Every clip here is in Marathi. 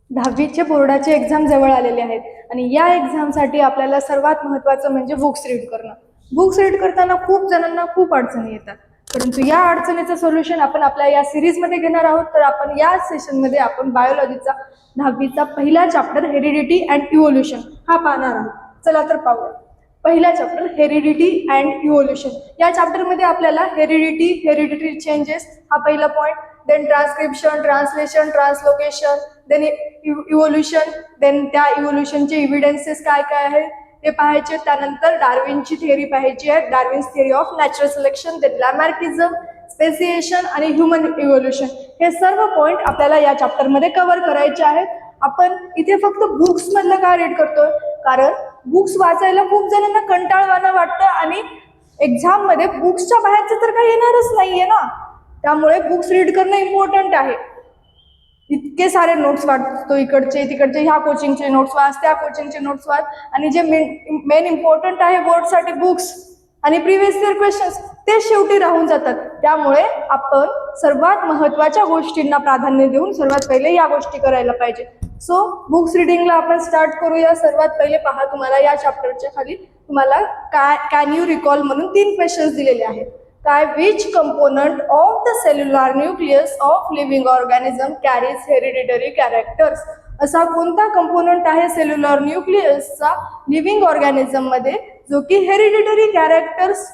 10वीचे बोर्डाचे एक्झाम जवळ आलेले आहेत आणि या एक्झामसाठी आपल्याला सर्वात महत्त्वाचं म्हणजे बुक्स रीड करणं. बुक्स रीड करताना खूप जणांना खूप अडचणी येतात, परंतु या अडचणीचं सोल्युशन आपण आपल्या या सिरीजमध्ये घेणार आहोत. तर आपण या सेशनमध्ये आपण बायोलॉजीचा 10वीचा पहिला चॅप्टर हेरिडिटी अँड इव्होल्युशन हा पाहणार आहोत. चला तर पाहूया. पहिला चॅप्टर हेरिडिटी अँड इव्होल्युशन. या चॅप्टरमध्ये आपल्याला हेरिडिटरी चेंजेस हा पहिला point, then transcription, translation, translocation, then evolution, then त्या इव्होल्युशनचे इव्हिडन्सेस काय काय आहे ते पाहायचे. त्यानंतर डार्विनची थिअरी पाहायची आहे, Darwin's theory of natural selection, then Lamarckism, speciation आणि ह्युमन इव्होल्युशन. हे सर्व पॉईंट आपल्याला या चॅप्टरमध्ये कव्हर करायचे आहेत. आपण इथे फक्त बुक्स मधलं का रीड करतोय, कारण बुक्स वाचायला खूप जणांना कंटाळवाणं वाटतं आणि एक्झाम मध्ये बुक्सच्या बाहेरचं तर काही येणारच नाहीये ना, त्यामुळे बुक्स रीड करणं इम्पॉर्टंट आहे. इतके सारे नोट्स वाचतो, इकडचे तिकडचे, ह्या कोचिंगचे नोट्स वाच, त्या कोचिंगचे नोट्स वाच, आणि जे मेन इम्पॉर्टंट आहे बोर्डसाठी बुक्स आणि प्रिव्हियस इयर क्वेश्चन्स ते शेवटी राहून जातात. त्यामुळे आपण सर्वात महत्त्वाच्या गोष्टींना प्राधान्य देऊन सर्वात पहिले या गोष्टी करायला पाहिजे. सो बुक्स रिडिंगला आपण स्टार्ट करूया. सर्वात पहिले पहा, तुम्हाला या चॅप्टरच्या खाली तुम्हाला कॅन यू रिकॉल म्हणून 3 क्वेश्चन्स दिलेले आहेत. काय, which component of the cellular nucleus of living organism carries hereditary characters. असा कोणता कंपोनंट आहे सेल्युलर न्यूक्लियसचा लिव्हिंग ऑर्गॅनिझम मध्ये जो की हेरिडिटरी कॅरेक्टर्स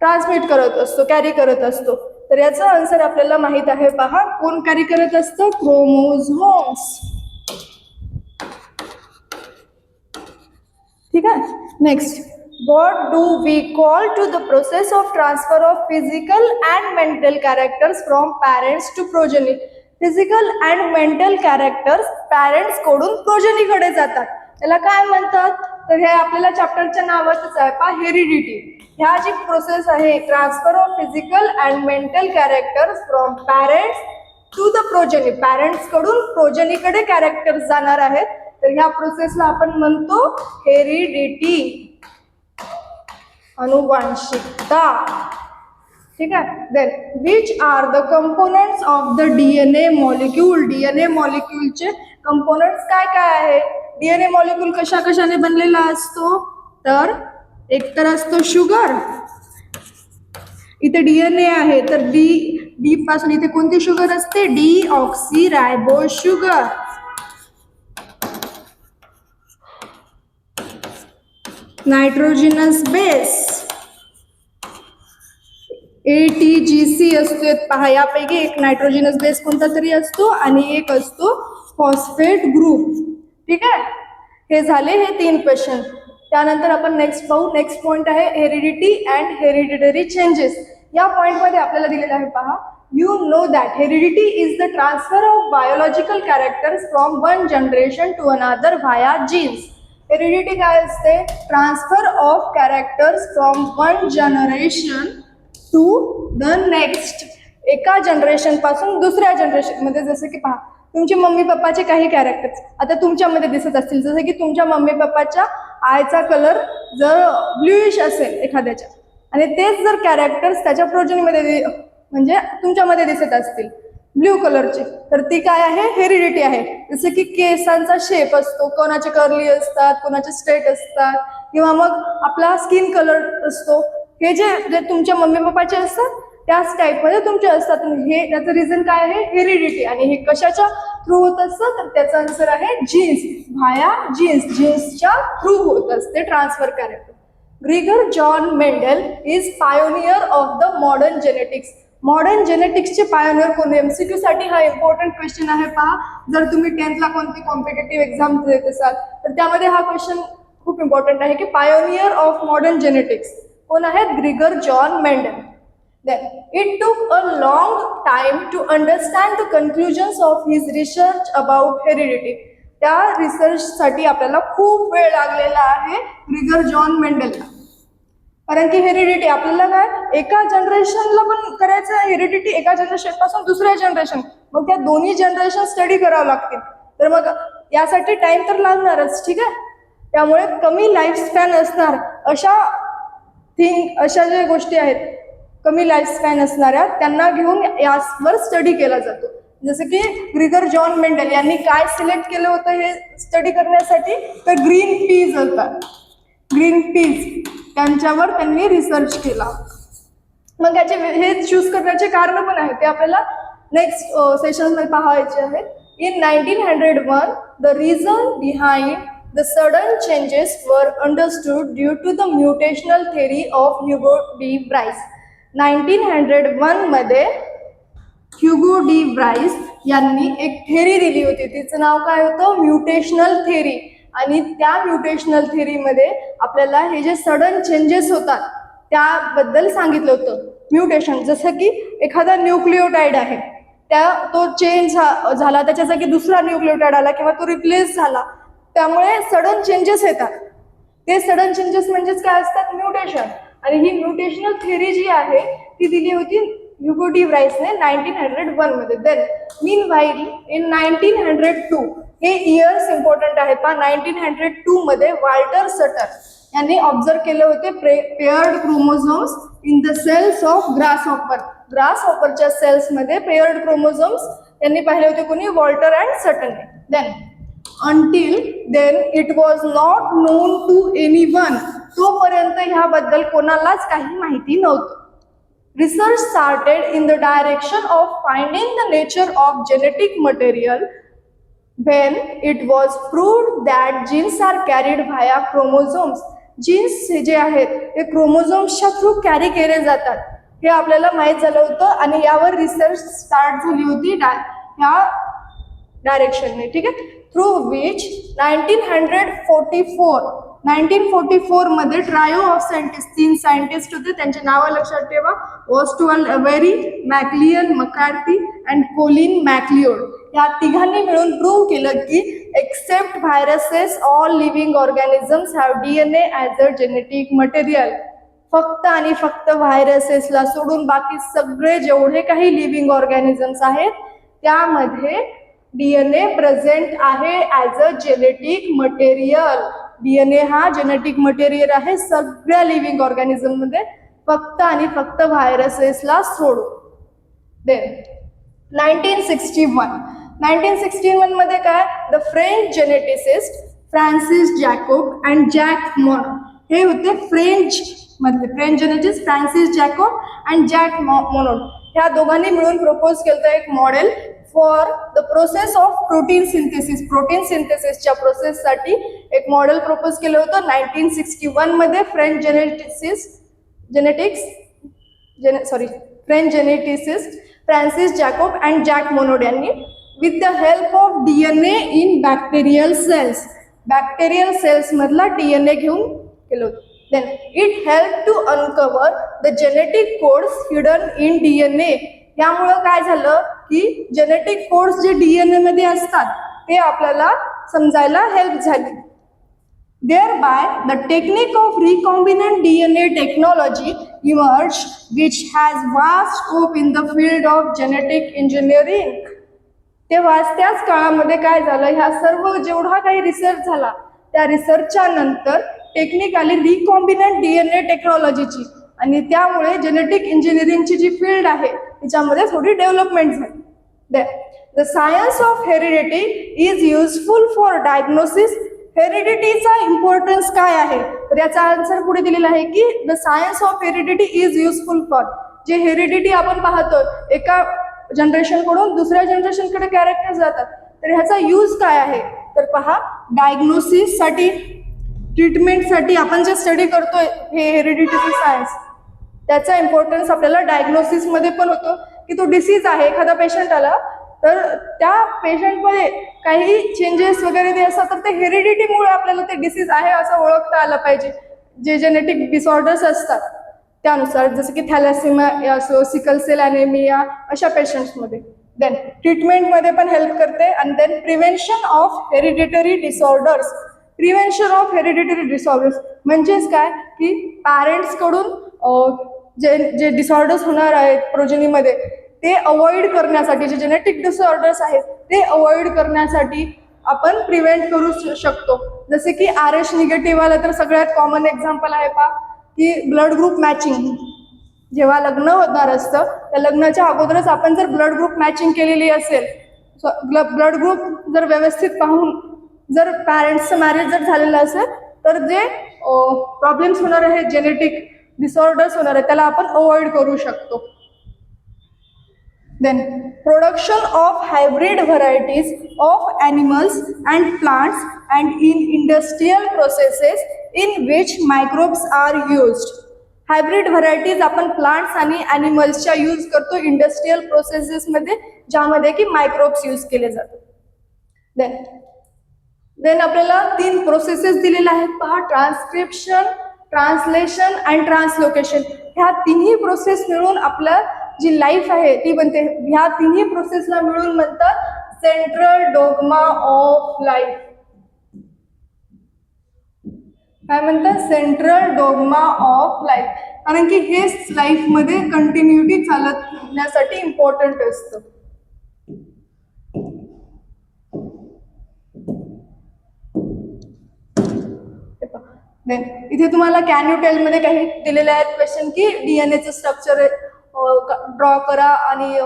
ट्रान्समिट करत असतो, कॅरी करत असतो. तर याचा आन्सर आपल्याला माहित आहे. पहा, कोण कॅरी करत असतं? क्रोमोझोम्स. ठीक आहे. Next, what do we call to the process of transfer of physical and mental characters from parents to progeny. Physical and mental characters parents कडून प्रोजेनीकडे जातात, त्याला काय म्हणतात? तर हे आपल्याला चॅप्टरच्या नावातच आहे. पहा, हेरिडिटी. ह्या जी प्रोसेस आहे, transfer of physical and mental characters from parents to the progeny, parents कडून प्रोजेनीकडे कॅरेक्टर्स जाणार आहेत. तर ह्या प्रोसेसला आपण म्हणतो हेरिडिटी, अनुवांशिकता. ठीक आहे. Then, which are the components of the DNA molecule. DNA मॉलिक्यूलचे कंपोनेंट्स काय काय आहे? डीएनए मॉलिक्यूल कशा कशाने बनलेला असतो? तर एक तर असतो शुगर. इथे डीएनए आहे तर डी पासून इथे कोणती शुगर असते? Deoxyribo sugar. Nitrogenous base ATGC असतो. पहा, यापैकी एक नायट्रोजिनस बेस कोणता तरी असतो आणि एक असतो फॉस्फेट ग्रुप. ठीक आहे. हे झाले हे 3 क्वेश्चन. त्यानंतर आपण नेक्स्ट पाहू. नेक्स्ट पॉइंट आहे हेरिडिटी अँड हेरिडिटरी चेंजेस. या पॉइंटमध्ये आपल्याला दिलेलं आहे. पहा, you know that heredity is the transfer of biological characters from one generation to another via genes. Heredity काय असते? Transfer of characters from one generation to the next. एका जनरेशन पासून दुसऱ्या जनरेशन मध्ये. जसं की पहा, तुमचे मम्मी पप्पाचे काही कॅरेक्टर्स आता तुमच्यामध्ये दिसत असतील. जसं की तुमच्या मम्मी पप्पाच्या आयचा कलर जर ब्ल्यूइश असेल एखाद्याच्या, आणि तेच जर कॅरेक्टर्स त्याच्या प्रोजेनीमध्ये म्हणजे तुमच्यामध्ये दिसत असतील ब्ल्यू कलरचे, तर ती काय आहे? हेरिडिटी आहे. जसं की केसांचा शेप असतो, कोणाचे कर्ली असतात, कोणाचे स्ट्रेट असतात, किंवा मग आपला स्किन कलर असतो. हे जे तुमच्या मम्मी पप्पाचे असतात त्याच टाईपमध्ये तुमचे असतात. हे याचं रिझन काय आहे? हेरिडिटी. आणि हे कशाच्या थ्रू होत असतं? तर त्याचा आन्सर आहे जीन्स, व्हाया जीन्स. जीन्सच्या थ्रू होत असते transfer character. Gregor John Mendel is pioneer of the modern genetics. Modern जेनेटिक्सचे पायोनियर कोण? एमसीक्यू साठी हा इम्पॉर्टंट क्वेश्चन आहे. पहा, जर तुम्ही 10th ला कोणती कॉम्पिटेटिव्ह एक्झाम देत असाल तर त्यामध्ये हा क्वेश्चन खूप इम्पॉर्टंट आहे की पायोनियर ऑफ मॉडर्न जेनेटिक्स कोण आहेत? Gregor John Mendel. Then it took a long time to understand the conclusions of his research about heredity. त्या रिसर्चसाठी आपल्याला खूप वेळ लागलेला आहे ग्रिगर जॉन मेंडलला. कारण की हेरिडिटी आपल्याला काय एका जनरेशनला पण करायचं आहे. हेरिडिटी एका जनरेशन पासून दुसऱ्या जनरेशन, मग त्या दोन्ही जनरेशन स्टडी करावं लागतील. तर मग यासाठी टाइम तर लागणारच. ठीक आहे. त्यामुळे कमी लाईफ स्पॅन असणार अशा ज्या गोष्टी आहेत, कमी लाईफ स्पॅन असणाऱ्या त्यांना घेऊन यावर स्टडी केला जातो. जसं की ग्रिगर जॉन मेंडल यांनी काय सिलेक्ट केलं होतं हे स्टडी करण्यासाठी, तर ग्रीन पीज होता, ग्रीन पीज त्यांच्यावर त्यांनी रिसर्च केला. मग याचे हे चूज करण्याचे कारण पण आहे, ते आपल्याला नेक्स्ट सेशनमध्ये पाहायचे आहेत. In 1901, the reason behind the sudden changes were understood due to the mutational theory of Hugo D. Bryce. 1901 मध्ये ह्युगो डी ब्राइस यांनी एक थेरी दिली होती, तिचं नाव काय होतं, म्युटेशनल थेरी. आणि त्या म्युटेशनल थेरीमध्ये आपल्याला हे जे सडन चेंजेस होतात त्याबद्दल सांगितलं होतं. म्युटेशन जसं की एखादा न्यूक्लिओटाइड आहे, तो चेंज झाला, त्याच्या जागी दुसरा न्यूक्लिओटाइड आला किंवा तो रिप्लेस झाला, त्यामुळे सडन चेंजेस येतात. ते सडन चेंजेस म्हणजेच काय असतात, म्युटेशन. आणि ही म्युटेशनल थेरी जी आहे ती दिली होती ह्युगो डी ब्राइसने 1901 मध्ये. देन मीन व्हाईल इन 1902, हे इयर्स इम्पॉर्टंट आहेत पहा. 1902 मध्ये वाल्टर सटर यांनी ऑब्झर्व केले होते paired chromosomes in the cells of grasshopper. ग्रासहॉपरच्या सेल्समध्ये पेयर्ड क्रोमोझोम्स यांनी पाहिले होते, कोणी, वॉल्टर अँड सटनने. Then until then it was not known to anyone, तोपर्यंत ह्याबद्दल कोणालाच काही माहिती नव्हतं. Research started in the direction of finding the nature of genetic material when it was proved that genes are carried via chromosomes. Genes जे आहेत ते क्रोमोझोम्सच्या थ्रू कॅरी केले जातात हे आपल्याला माहीत झालं होतं, आणि यावर रिसर्च स्टार्ट झाली होती ह्या डायरेक्शनने. ठीक आहे. थ्रू विच 1944 मध्ये ट्रायो ऑफ सायंटिस्ट, 3 सायंटिस्ट होते, त्यांचे नावं लक्षात ठेवा, ऑस्टवर्ल्ड अवेरी, मॅक्लियन मकार्थी अँड कोलिन मॅक्लिओड. या तिघांनी मिळून प्रूव्ह केलं की except viruses all living organisms have DNA as a genetic material. फक्त आणि फक्त व्हायरसेसला सोडून बाकी सगळे जेवढे काही लिव्हिंग ऑर्गॅनिझम्स आहेत त्यामध्ये DNA प्रेझेंट आहे as a genetic material. DNA हा जेनेटिक मटेरियल आहे सगळ्या लिव्हिंग ऑर्गॅनिझम मध्ये, फक्त आणि फक्त व्हायरसेसला सोडून. देन 1961 मध्ये काय, the French geneticist Francis Jacob and Jacques Monod, हे होते French geneticist Francis Jacob and Jacques Monod. ह्या दोघांनी मिळून प्रपोज केलं एक model for the process of protein synthesis. Protein सिंथेसिसच्या प्रोसेससाठी एक मॉडेल प्रपोज केलं होतं 1961 मध्ये. French geneticist Francis Jacob and Jacques Monod यांनी with the help of DNA in bacterial cells, bacterial cells मधला DNA घेऊन केलं होतं. Then it help to uncover the genetic codes hidden in DNA. यामुळं काय झालं की जेनेटिक कोड्स जे DNA मध्ये असतात ते आपल्याला समजायला हेल्प झाली. Thereby, the technique of recombinant DNA technology emerged, which has vast scope in the field of genetic engineering. तेव्हा त्याच काळामध्ये काय झालं, ह्या सर्व जेवढा काही रिसर्च झाला त्या रिसर्चच्या नंतर टेक्निकली रिकॉम्बिनंट DNA टेक्नॉलॉजीची आणि त्यामुळे जेनेटिक इंजिनिअरिंगची जी फील्ड आहे त्याच्यामध्ये थोडी डेव्हलपमेंट झाली. The science of heredity is useful for diagnosis. हेरिडिटीचा इम्पॉर्टन्स काय आहे, तर याचा आन्सर पुढे दिलेला आहे की the science of heredity is useful for. जे हेरिडिटी आपण पाहतो एका जनरेशनकडून दुसऱ्या जनरेशनकडे कॅरेक्टर जातात, तर ह्याचा यूज काय आहे, तर पहा, डायग्नोसिससाठी, ट्रीटमेंटसाठी आपण जे स्टडी करतोय हे हेरिडिटीचं सायन्स, त्याचा इम्पॉर्टन्स आपल्याला डायग्नोसिसमध्ये पण होतो की तो डिसीज आहे. एखादा पेशंट आला तर त्या पेशंटमध्ये काही चेंजेस वगैरे ते असतात तर ते हेरिडिटीमुळे आपल्याला ते डिसीज आहे असं ओळखता आलं पाहिजे. जे जेनेटिक डिसऑर्डर्स असतात त्यानुसार, जसं की थॅलेसेमिया असो, सिकल सेल ॲनेमिया, अशा पेशंट्समध्ये. देन ट्रीटमेंटमध्ये पण हेल्प करते. आणि then prevention of hereditary disorders. Prevention of hereditary disorders म्हणजेच काय की पॅरेंट्सकडून जे डिसऑर्डर्स होणार आहेत प्रोजनीमध्ये ते अवॉइड करण्यासाठी, जे जेनेटिक डिसऑर्डर्स आहेत ते अवॉइड करण्यासाठी आपण प्रिव्हेंट करू शकतो. जसे की RH निगेटिव्ह आलं तर सगळ्यात कॉमन एक्झाम्पल आहे पहा की ब्लड ग्रुप मॅचिंग. जेव्हा लग्न होणार असतं त्या लग्नाच्या अगोदरच आपण जर ब्लड ग्रुप मॅचिंग केलेली असेल, ब्लड ग्रुप जर व्यवस्थित पाहून जर पॅरेंट्सचं मॅरेज जर झालेलं असेल तर जे प्रॉब्लेम्स होणार आहेत, जेनेटिक डिसऑर्डर्स होणार आहेत, त्याला आपण अवॉइड करू शकतो. Then production of hybrid varieties of animals and plants and in industrial processes in which microbes are used. Hybrid varieties आपण प्लांट्स आणि ॲनिमल्सच्या यूज करतो इंडस्ट्रियल प्रोसेसेसमध्ये, ज्यामध्ये की मायक्रोब्स यूज केले जातात. देन आपल्याला 3 प्रोसेसेस दिलेल्या आहेत पहा, ट्रान्सक्रिप्शन, ट्रान्सलेशन अँड ट्रान्सलोकेशन. ह्या तिन्ही प्रोसेस मिळून आपलं जी लाईफ आहे ती बनते. ह्या तिन्ही प्रोसेसला मिळून म्हणतात सेंट्रल डोग्मा ऑफ लाईफ. काय म्हणतात? Central dogma of life. कारण की हेच लाईफमध्ये कंटिन्युटी चालवण्यासाठी इम्पॉर्टंट असतं. देन इथे तुम्हाला कॅन यू टेल मध्ये काही दिलेले आहेत क्वेश्चन की डीएनएचं स्ट्रक्चर ड्रॉ करा आणि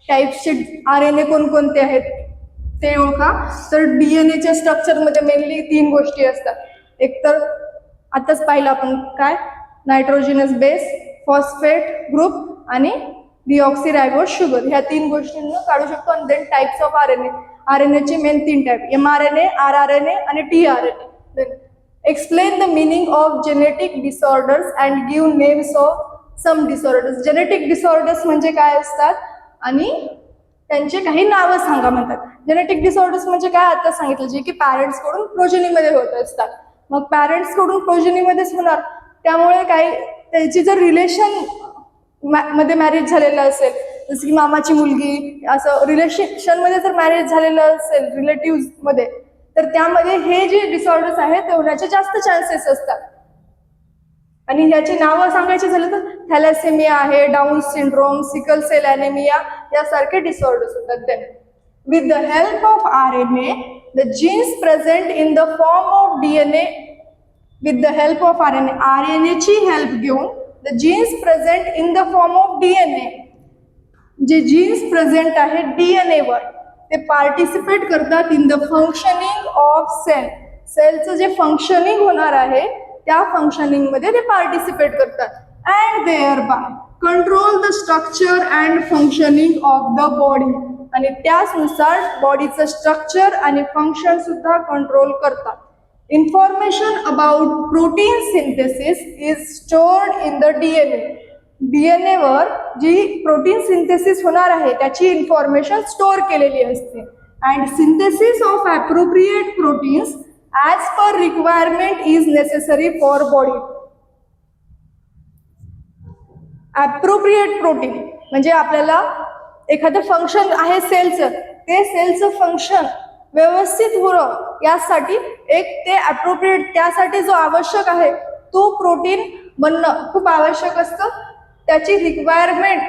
टाईप्सचे RNA कोणकोणते आहेत ते ओळखा. तर डीएनएच्या स्ट्रक्चरमध्ये मेनली 3 गोष्टी असतात. एक तर आताच पाहिलं आपण काय, नायट्रोजिनस बेस, फॉस्फेट ग्रुप आणि डिऑक्सिरायबोज शुगर. ह्या 3 गोष्टींना काढू शकतो. आणि देन टाईप्स ऑफ RNA चे मेन 3 टाईप, mRNA, rRNA आणि tRNA. Then explain the meaning of genetic disorders and give names of some disorders. Genetic disorders म्हणजे काय असतात आणि त्यांचे काही नावं सांगा म्हणतात. जेनेटिक डिसऑर्डर्स म्हणजे काय आता सांगितलं, जे की पॅरेंट्स कडून प्रोजेनीमध्ये होत असतात. मग पॅरेंट्स कडून प्रोजेनीमध्येच होणार, त्यामुळे काही त्याची जर रिलेशन मध्ये मॅरेज झालेलं असेल, जसं की मामाची मुलगी, असं रिलेशनमध्ये जर मॅरेज झालेलं असेल रिलेटिव्ह मध्ये, तर त्यामध्ये हे जे डिसऑर्डर्स आहेत ते होण्याचे जास्त चान्सेस असतात. आणि ह्याची नावं सांगायची झालं तर थॅलेसेमिया आहे, down syndrome, sickle cell anemia यासारखे डिसऑर्डर्स होतात. With the help of RNA, the genes present in the form of DNA, with the help of RNA ची हेल्प घेऊन the genes present in the form of DNA, जे जीन्स प्रेझेंट आहे DNA वर, ते पार्टिसिपेट करतात in the functioning of cell. सेलचं जे फंक्शनिंग होणार आहे त्या फंक्शनिंग मध्ये ते पार्टिसिपेट करतात. And thereby control the structure and functioning of the body. आणि त्याचनुसार बॉडीचं स्ट्रक्चर आणि फंक्शन सुद्धा कंट्रोल करतात. Information about protein synthesis is stored in the DNA. DNA वर जी प्रोटीन सिंथेसिस होणार आहे त्याची इन्फॉर्मेशन स्टोअर केलेली असते. And synthesis of appropriate proteins as per requirement is necessary for body. Appropriate protein म्हणजे आपल्याला एखादं फंक्शन आहे सेलचं, ते सेलचं फंक्शन व्यवस्थित होणं यासाठी एक ते ॲप्रोप्रिएट, त्यासाठी जो आवश्यक आहे तो प्रोटीन बनणं खूप आवश्यक असतं. त्याची रिक्वायरमेंट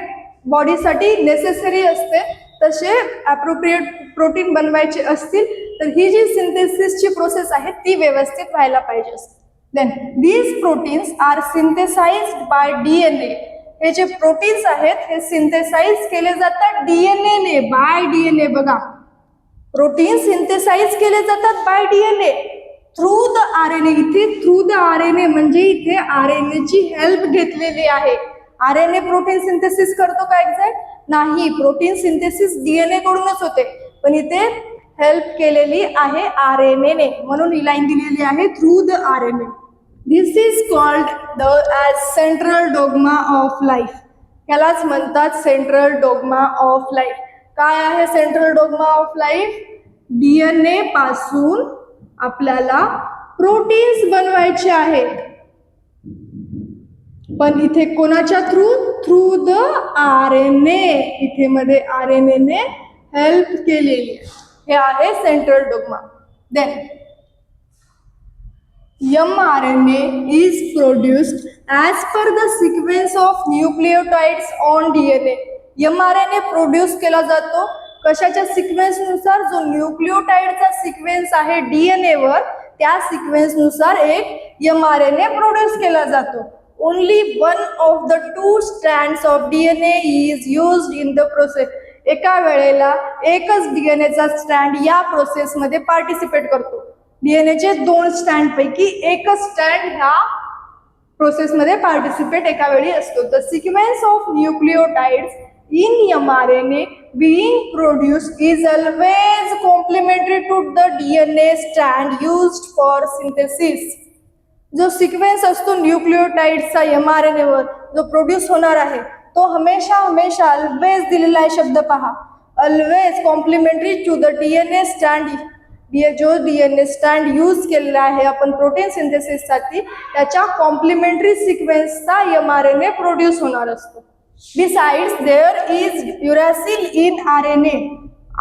बॉडीसाठी नेसेसरी असते. तसे ॲप्रोप्रिएट प्रोटीन बनवायचे असतील तर ही जी सिंथेसिसची प्रोसेस आहे ती व्यवस्थित व्हायला पाहिजे असते. Then these proteins are synthesized by DNA. हे जे प्रोटीन्स आहेत हे सिंथेसाइज केले जातात DNA ने, बाय DNA. बघा, प्रोटीन सिंथेसाइज केले जातात by DNA through the RNA. इथे थ्रू द RNA म्हणजे इथे RNA ची हेल्प घेतलेली आहे. RNA प्रोटीन सिंथेसिस करतो का एक्झॅक्ट? नाही, प्रोटीन सिंथेसिस DNA कडूनच होते, पण इथे हेल्प केलेली आहे RNA ने, म्हणून ही लाईन दिलेली आहे through the RNA. This is called as central dogma of life. यालाच म्हणतात सेंट्रल डोग्मा ऑफ लाईफ. काय आहे central dogma of life? DNA पासून आपल्याला प्रोटीन्स बनवायचे आहेत, पण इथे कोणाच्या थ्रू? Through the RNA. इथे मध्ये RNA ने हेल्प केलेली. हे आहे central dogma. Then mRNA is produced as per the sequence of nucleotides on DNA. mRNA produce केला जातो कशाच्या सिक्वेन्स नुसार? जो न्यूक्लिओटाइडचा सिक्वेन्स आहे DNA वर त्या सिक्वेन्स नुसार एक mRNA प्रोड्यूस केला जातो. Only one of the two strands of DNA is used in the process. एका वेळेला एकच डीएनएचा स्टँड या प्रोसेसमध्ये पार्टिसिपेट करतो. डीएनएचे 2 स्टँड पैकी एकच स्टँड ह्या प्रोसेसमध्ये पार्टिसिपेट एका वेळी असतो. The sequence of nucleotides in mRNA being produced is always complementary to the DNA strand used for synthesis. जो सिक्वेन्स असतो न्यूक्लियोटाइड्सचा mRNA वर जो प्रोड्यूस होणार आहे तो हमेशा हमेशा ऑलवेज दिलेला आहे शब्द पहा, always complementary to the DNA स्टँड. जो DNA स्टँड यूज केलेला आहे आपण प्रोटीन सिंथेसिससाठी त्याच्या कॉम्प्लिमेंटरी सिक्वेन्सचा mRNA प्रोड्यूस होणार असतो. Besides, there is uracil in RNA.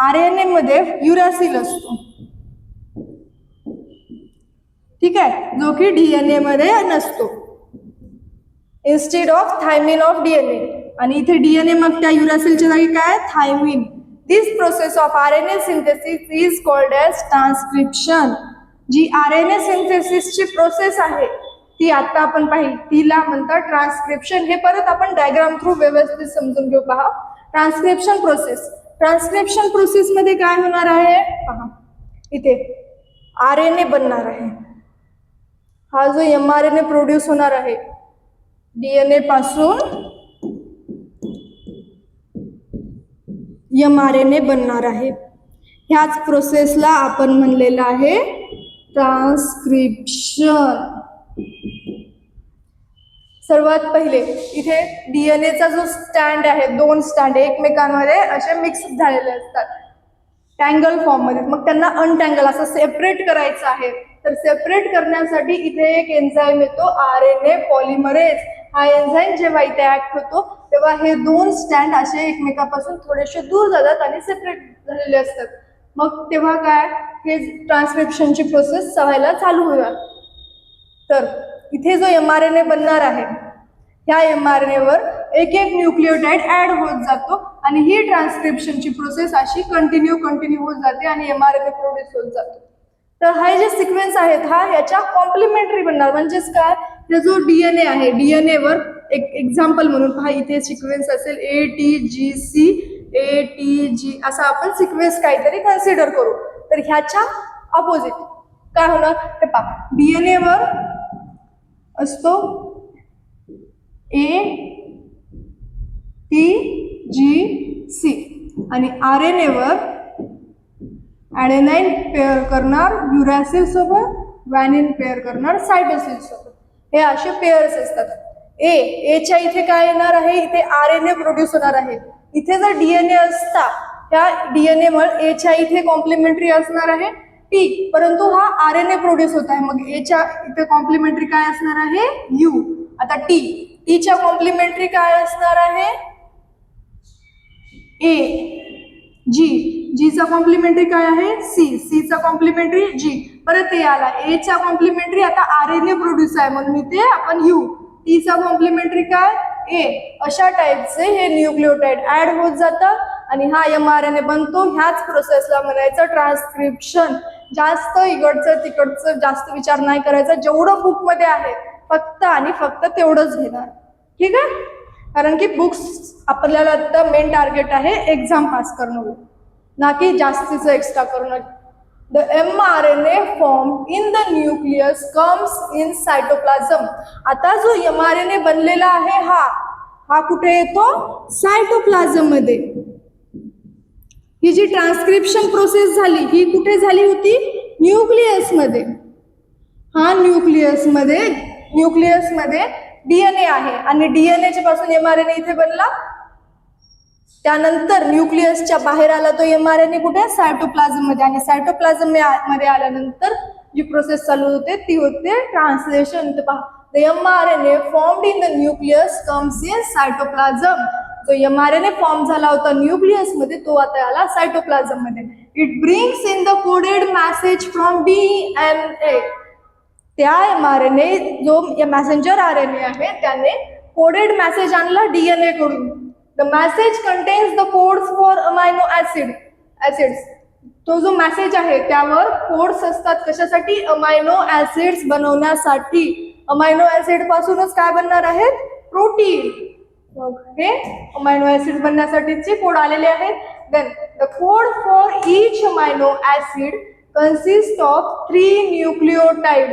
RNA मध्ये युरॅसिल असतो, ठीक आहे, जो की डीएनए मध्ये नसतो. Instead of thymine of DNA. आणि इथे डीएनए मग त्या युरॅसिलच्या जागी काय, thymine. This process of RNA synthesis is called as transcription. जी RNA सिंथेसिसची प्रोसेस आहे ती आता आपण पाहिली तिला म्हणतात ट्रान्सक्रिप्शन. हे परत आपण डायग्राम थ्रू व्यवस्थित समजून घेऊ. पहा, ट्रान्सक्रिप्शन प्रोसेस. ट्रान्सक्रिप्शन प्रोसेस मध्ये काय होणार आहे पहा, इथे RNA बनणार आहे. हा जो mRNA प्रोड्यूस होणार आहे डीएनए पासून mRNA बनणार आहे. ह्याच प्रोसेसला आपण म्हणलेलं आहे ट्रान्सक्रिप्शन. सर्वात पहिले इथे डीएनएचा जो स्टँड आहे, 2 स्टँड एकमेकांमध्ये असे मिक्स झालेले असतात टँगल फॉर्म मध्ये. मग त्यांना अनटँगल असं सेपरेट करायचं आहे. तर सेपरेट करण्यासाठी इथे एक एन्झाईम येतो RNA पॉलिमरेज. हा एन्झाईम जेव्हा इथे ऍक्ट होतो तेव्हा हे 2 स्टँड असे एकमेकापासून थोडेसे दूर जातात आणि सेपरेट झालेले असतात. मग तेव्हा काय, हे ट्रान्सक्रिप्शनची प्रोसेस व्हायला चालू होणार. तर इथे जो mRNA बनणार आहे ह्या mRNA वर एक एक न्यूक्लियोटाइड ऍड होत जातो आणि ही ट्रान्सक्रिप्शनची प्रोसेस अशी कंटिन्यू होत जाते आणि mRNA प्रोड्यूस होत जातो. तर हा जे सिक्वेन्स आहेत हा याच्या कॉम्प्लिमेंटरी बनणार. म्हणजेच काय, हे जो डीएनए आहे डीएनए वर एक एक्झाम्पल म्हणून पहा, इथे सिक्वेन्स असेल ATGC ATG असा आपण सिक्वेन्स काहीतरी कन्सिडर करू. तर ह्याच्या अपोजिट काय होणार ते पहा, डीएनए वर असतो ATGC आणि RNA वर ॲडेनाईन पेअर करणार युरॅसिल सोबत, व्हॅनिन पेअर करणार सायटोसिन सोबत. हे असे पेअर्स असतात. एच्या इथे काय येणार आहे, इथे RNA प्रोड्यूस होणार आहे. इथे जर डीएनए असता त्या डीएनए मुळे एच्या इथे कॉम्प्लिमेंटरी असणार आहे टी, परंतु हा RNA प्रोड्यूस होत आहे. मग एच्या इथे कॉम्प्लिमेंटरी काय असणार आहे यू. आता टीच्या कॉम्प्लिमेंटरी काय असणार आहे ए. जीचा कॉम्प्लिमेंटरी काय आहे सीचा कॉम्प्लिमेंटरी जी. परत ए आला, एच्या कॉम्प्लिमेंटरी आता RNA प्रोड्यूस आहे म्हणून इथे आपण यू. टीचा कॉम्प्लिमेंटरी काय ए. अशा टाईपचे हे न्यूक्लियोटाइड ऍड होत जातात आणि हा mRNA बनतो. ह्याच प्रोसेसला म्हणायचं ट्रान्सक्रिप्शन. जास्त इकडचं तिकडचं जास्त विचार नाही करायचा. जेवढं बुकमध्ये आहे फक्त आणि फक्त तेवढंच घेणार, ठीक आहे. कारण की बुक्स आपल्याला आता मेन टार्गेट आहे एक्झाम पास करणं, ना की जास्तीचं एक्स्ट्रा करणं. The mRNA formed in the nucleus comes in cytoplasm. आता जो mRNA बनलेला आहे हा कुठे येतो सायटोप्लाझम मध्ये. ही जी ट्रान्सक्रिप्शन प्रोसेस झाली ही कुठे झाली होती न्यूक्लियस मध्ये. हा न्यूक्लियस मध्ये डीएनए आहे आणि डीएनएच्या पासून mRNA इथे बनला. त्यानंतर न्यूक्लियसच्या बाहेर आला तो mRNA कुठे सायटोप्लाझम मध्ये आणि सायटोप्लाझम मध्ये आल्यानंतर जी प्रोसेस चालू होते ती होते translation. The mRNA formed in the nucleus comes in cytoplasm. जो mRNA फॉर्म झाला होता न्यूक्लियस मध्ये तो आता आला सायटोप्लाझम मध्ये. It brings in the coded message from DNA. त्या mRNA जो मॅसेंजर RNA आहे त्याने कोडेड मेसेज आणला डीएनए कडून. The message contains the codes for amino acids. तो जो मेसेज आहे त्यावर कोड्स असतात कशासाठी अमायनो ऍसिड्स बनवण्यासाठी. अमायनो ऍसिड पासूनच काय बनणार आहेत, प्रोटीन. मग हे अमायनो ऍसिड बनण्यासाठीचे कोड आलेले आहेत. Then the code for each amino acid consist of 3 nucleotide.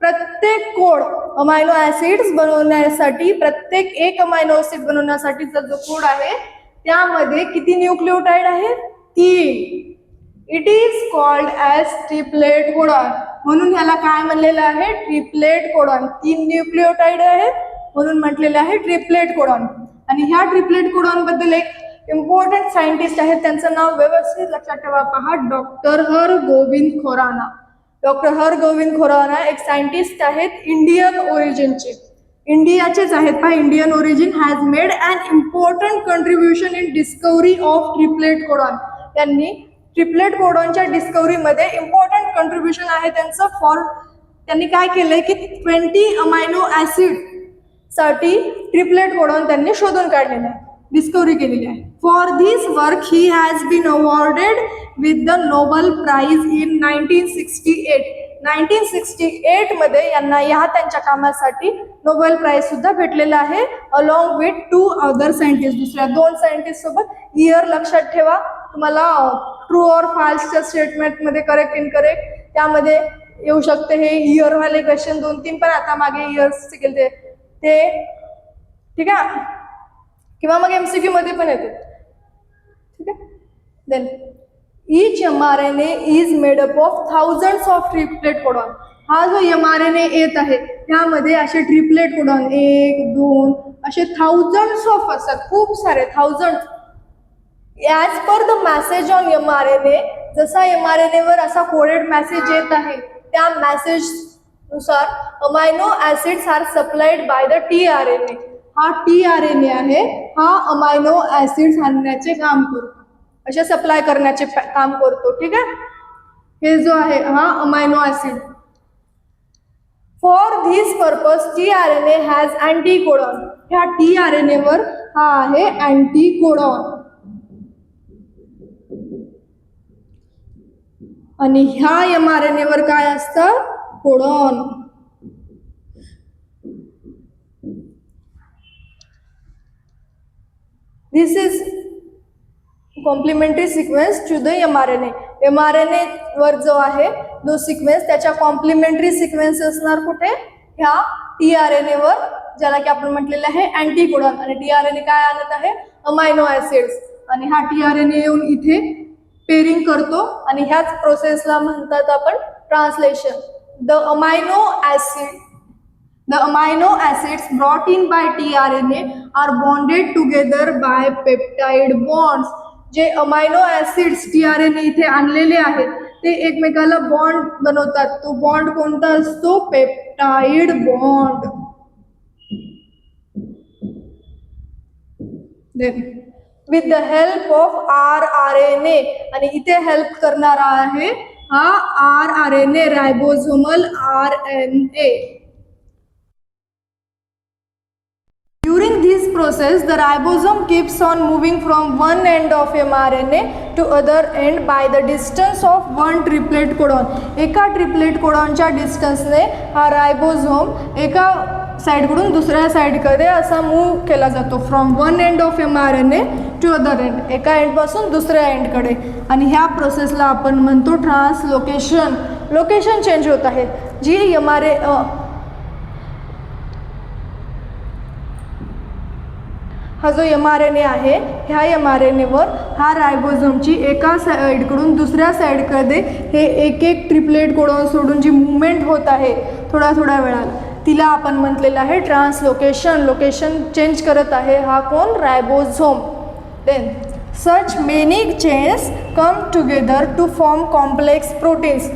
प्रत्येक कोड अमायनो ऍसिड्स बनवण्यासाठी, प्रत्येक एक अमायनो ऍसिड बनवण्यासाठीचा जो कोड आहे त्यामध्ये किती न्यूक्लिओटाइड आहेत, 3. It is called as triplet codon. म्हणून ह्याला काय म्हणलेलं आहे, ट्रिपलेट कोडॉन. 3 न्यूक्लिओटाइड आहेत म्हणून म्हटलेलं आहे ट्रिपलेट कोडॉन. आणि ह्या ट्रिपलेट कोडॉन बद्दल एक इम्पॉर्टंट सायंटिस्ट आहेत, त्यांचं नाव व्यवस्थित लक्षात ठेवा. पहा, डॉक्टर हरगोविंद खुराना. डॉक्टर हरगोविंद खुराना एक सायंटिस्ट आहेत इंडियन ओरिजिनचे, इंडियाचेच आहेत. पहा, Indian origin has made an important contribution in discovery of triplet codon. त्यांनी ट्रिपलेट कोडॉनच्या डिस्कवरीमध्ये इम्पॉर्टंट कंट्रीब्युशन आहे त्यांचं. त्यांनी काय केलंय की 20 अमायनो ऍसिड साठी ट्रिपलेट कोडॉन त्यांनी शोधून काढलेलं आहे, डिस्कवरी केलेली आहे. For this work he has been awarded with the Nobel prize in 1968. 1968 मध्ये यांना ह्या त्यांच्या कामासाठी नोबेल प्राइज सुद्धा भेटलेला आहे, अलॉंग विथ 2 अदर सायंटिस्ट. दुसऱ्या 2 सायंटिस्ट सोबत. इयर लक्षात ठेवा, तुम्हाला ट्रू ऑर फाल्सच्या स्टेटमेंटमध्ये करेक्ट इनकरेक्ट त्यामध्ये येऊ शकते हे इयरवाले क्वेश्चन 2-3, पण आता मागे इयर्स केले ते, ठीक आहे, किंवा मग MCQ मध्ये पण येते, ठीक आहे. Then each mRNA is made up of thousands of triplet codon. हा जो mRNA येत आहे त्यामध्ये असे ट्रिपलेट कोडॉन 1, 2 असे थाउजंड्स ऑफ असतात, खूप सारे thousand. As per the message on mRNA, जसा mRNA वर असा कोडेड मेसेज येत आहे त्या मेसेज नुसार amino acids are supplied by the tRNA. हा tRNA आहे, हा अमायनो ऍसिड्स आणण्याचे काम करतो, असे सप्लाय करण्याचे काम करतो, ठीक आहे. हे जो आहे हा amino acid. For this purpose tRNA has anticodon. ह्या tRNA वर हा आहे अँटीकोडॉन. आणि ह्या mRNA वर काय असतं, codon. This is complementary sequence to the mRNA. mRNA वर जो आहे जो सिक्वेन्स त्याच्या कॉम्प्लिमेंटरी सिक्वेन्स असणार कुठे, ह्या tRNA वर, ज्याला की आपण म्हटलेलं आहे अँटीकोडॉन. आणि tRNA काय आणत आहे, अमायनो ऍसिड्स. आणि हा tRNA येऊन इथे पेरिंग करतो आणि ह्याच प्रोसेसला म्हणतात आपण translation. The amino acids brought in by tRNA are bonded together by peptide bonds. जे अमायनो ऍसिड्स tRNA इथे आणलेले आहेत ते एकमेकाला बॉन्ड बनवतात. तो बॉन्ड कोणता असतो, peptide bond. With the help of rRNA. आणि इथे हेल्प करणारा आहे हा rRNA, रायबोसोमल RNA. During this process, the ribosome keeps on moving from one end of mRNA to other end by the distance of one triplet codon. एका ट्रिपलेट कोडॉनच्या डिस्टन्सने हा रायबोझोम एका साईडकडून दुसऱ्या साईडकडे असा मूव्ह केला जातो. From one end of mRNA to other end, एका एंडपासून दुसऱ्या एंडकडे. आणि ह्या प्रोसेसला आपण म्हणतो ट्रान्सलोकेशन. लोकेशन चेंज होत आहे. जी हा जो mRNA आहे ह्या mRNA वर हा रायबोझोमची एका साईडकडून दुसऱ्या साईडकडे हे एक एक ट्रिपलेट कोडॉन सोडून जी मुवमेंट होत आहे थोड्या थोड्या वेळात, तिला आपण म्हटलेलं आहे ट्रान्सलोकेशन. लोकेशन चेंज करत आहे हा कोण, ribosome. Then such many chains come together to form complex proteins.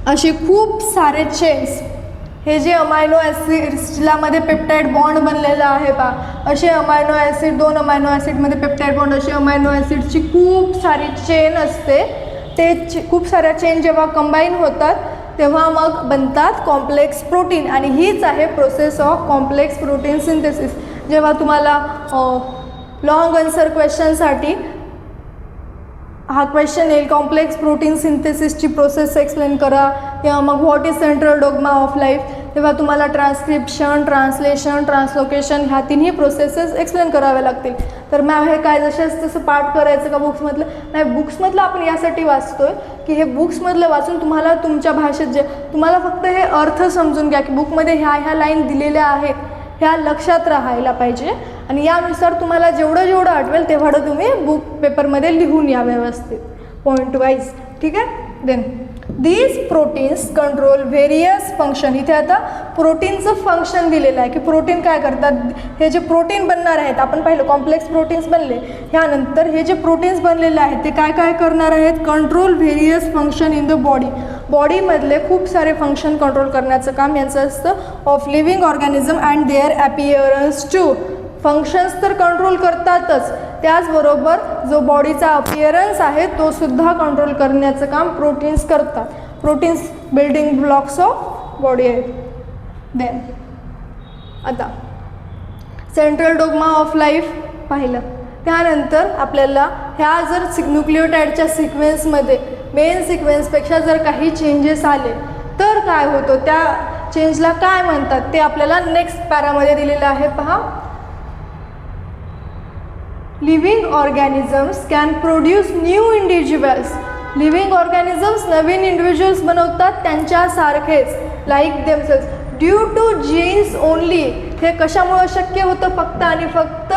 असे खूप सारे चेन्स, हे जे अमायनो ॲसिड्सला मध्ये पेप्टाइड बॉन्ड बनलेला आहे पा, असे अमायनो ॲसिड, 2 अमायनो ॲसिडमध्ये पेप्टाइड बॉन्ड, असे अमायनो ॲसिडची खूप सारी चेन असते. ते खूप साऱ्या चेन जेव्हा कंबाईन होतात तेव्हा मग बनतात कॉम्प्लेक्स प्रोटीन. आणि हीच आहे process of complex protein synthesis. जेव्हा तुम्हाला लॉंग आन्सर क्वेश्चनसाठी हा क्वेश्चन येईल, कॉम्प्लेक्स प्रोटीन सिंथेसिसची प्रोसेस एक्सप्लेन करा, किंवा मग what is central dogma of life, तेव्हा तुम्हाला ट्रान्स्क्रिप्शन, ट्रान्सलेशन, ट्रान्सलोकेशन ह्या तिन्ही प्रोसेसेस एक्सप्लेन कराव्या लागतील. तर मॅम हे काय जसं तसं पाठ करायचं का बुक्समधलं? नाही, बुक्समधलं आपण यासाठी वाचतोय की हे बुक्समधलं वाचून तुम्हाला तुमच्या भाषेत जे तुम्हाला फक्त हे अर्थ समजून घ्या की बुकमध्ये ह्या लाईन दिलेल्या आहेत, ह्या लक्षात राहायला पाहिजे आणि यानुसार तुम्हाला जेवढं आठवेल तेवढं तुम्ही बुक पेपरमध्ये लिहून या व्यवस्थित पॉईंट वाईज. ठीक आहे. Then these proteins control various function. इथे आता प्रोटीनचं फंक्शन दिलेलं आहे की प्रोटीन काय करतात. हे जे प्रोटीन बनणार आहेत, आपण पाहिलं कॉम्प्लेक्स प्रोटीन्स बनले, ह्यानंतर हे जे प्रोटीन्स बनलेले आहेत ते काय करणार आहेत, control various function in the body. बॉडीमधले खूप सारे फंक्शन कंट्रोल करण्याचं काम यांचं असतं. Of living organism and their appearance too. Functions तर कंट्रोल करतातच, त्याचबरोबर जो बॉडीचा अपीअरन्स आहे तो सुद्धा कंट्रोल करण्याचं काम प्रोटीन्स करतात. Proteins building blocks of body आहेत. देन आता सेंट्रल डोग्मा ऑफ लाईफ पाहिलं. त्यानंतर आपल्याला ह्या जर न्यूक्लियोटाईडच्या सिक्वेन्समध्ये मेन सिक्वेन्सपेक्षा जर काही चेंजेस आले तर काय होतं, त्या चेंजला काय म्हणतात ते आपल्याला नेक्स्ट पॅरामध्ये दिलेलं आहे. पहा, living organisms can produce new individuals. Living organisms नवीन इंडिव्हिज्युअल्स बनवतात त्यांच्यासारखेच, like themselves, due to genes only. हे कशामुळं शक्य होतं, फक्त आणि फक्त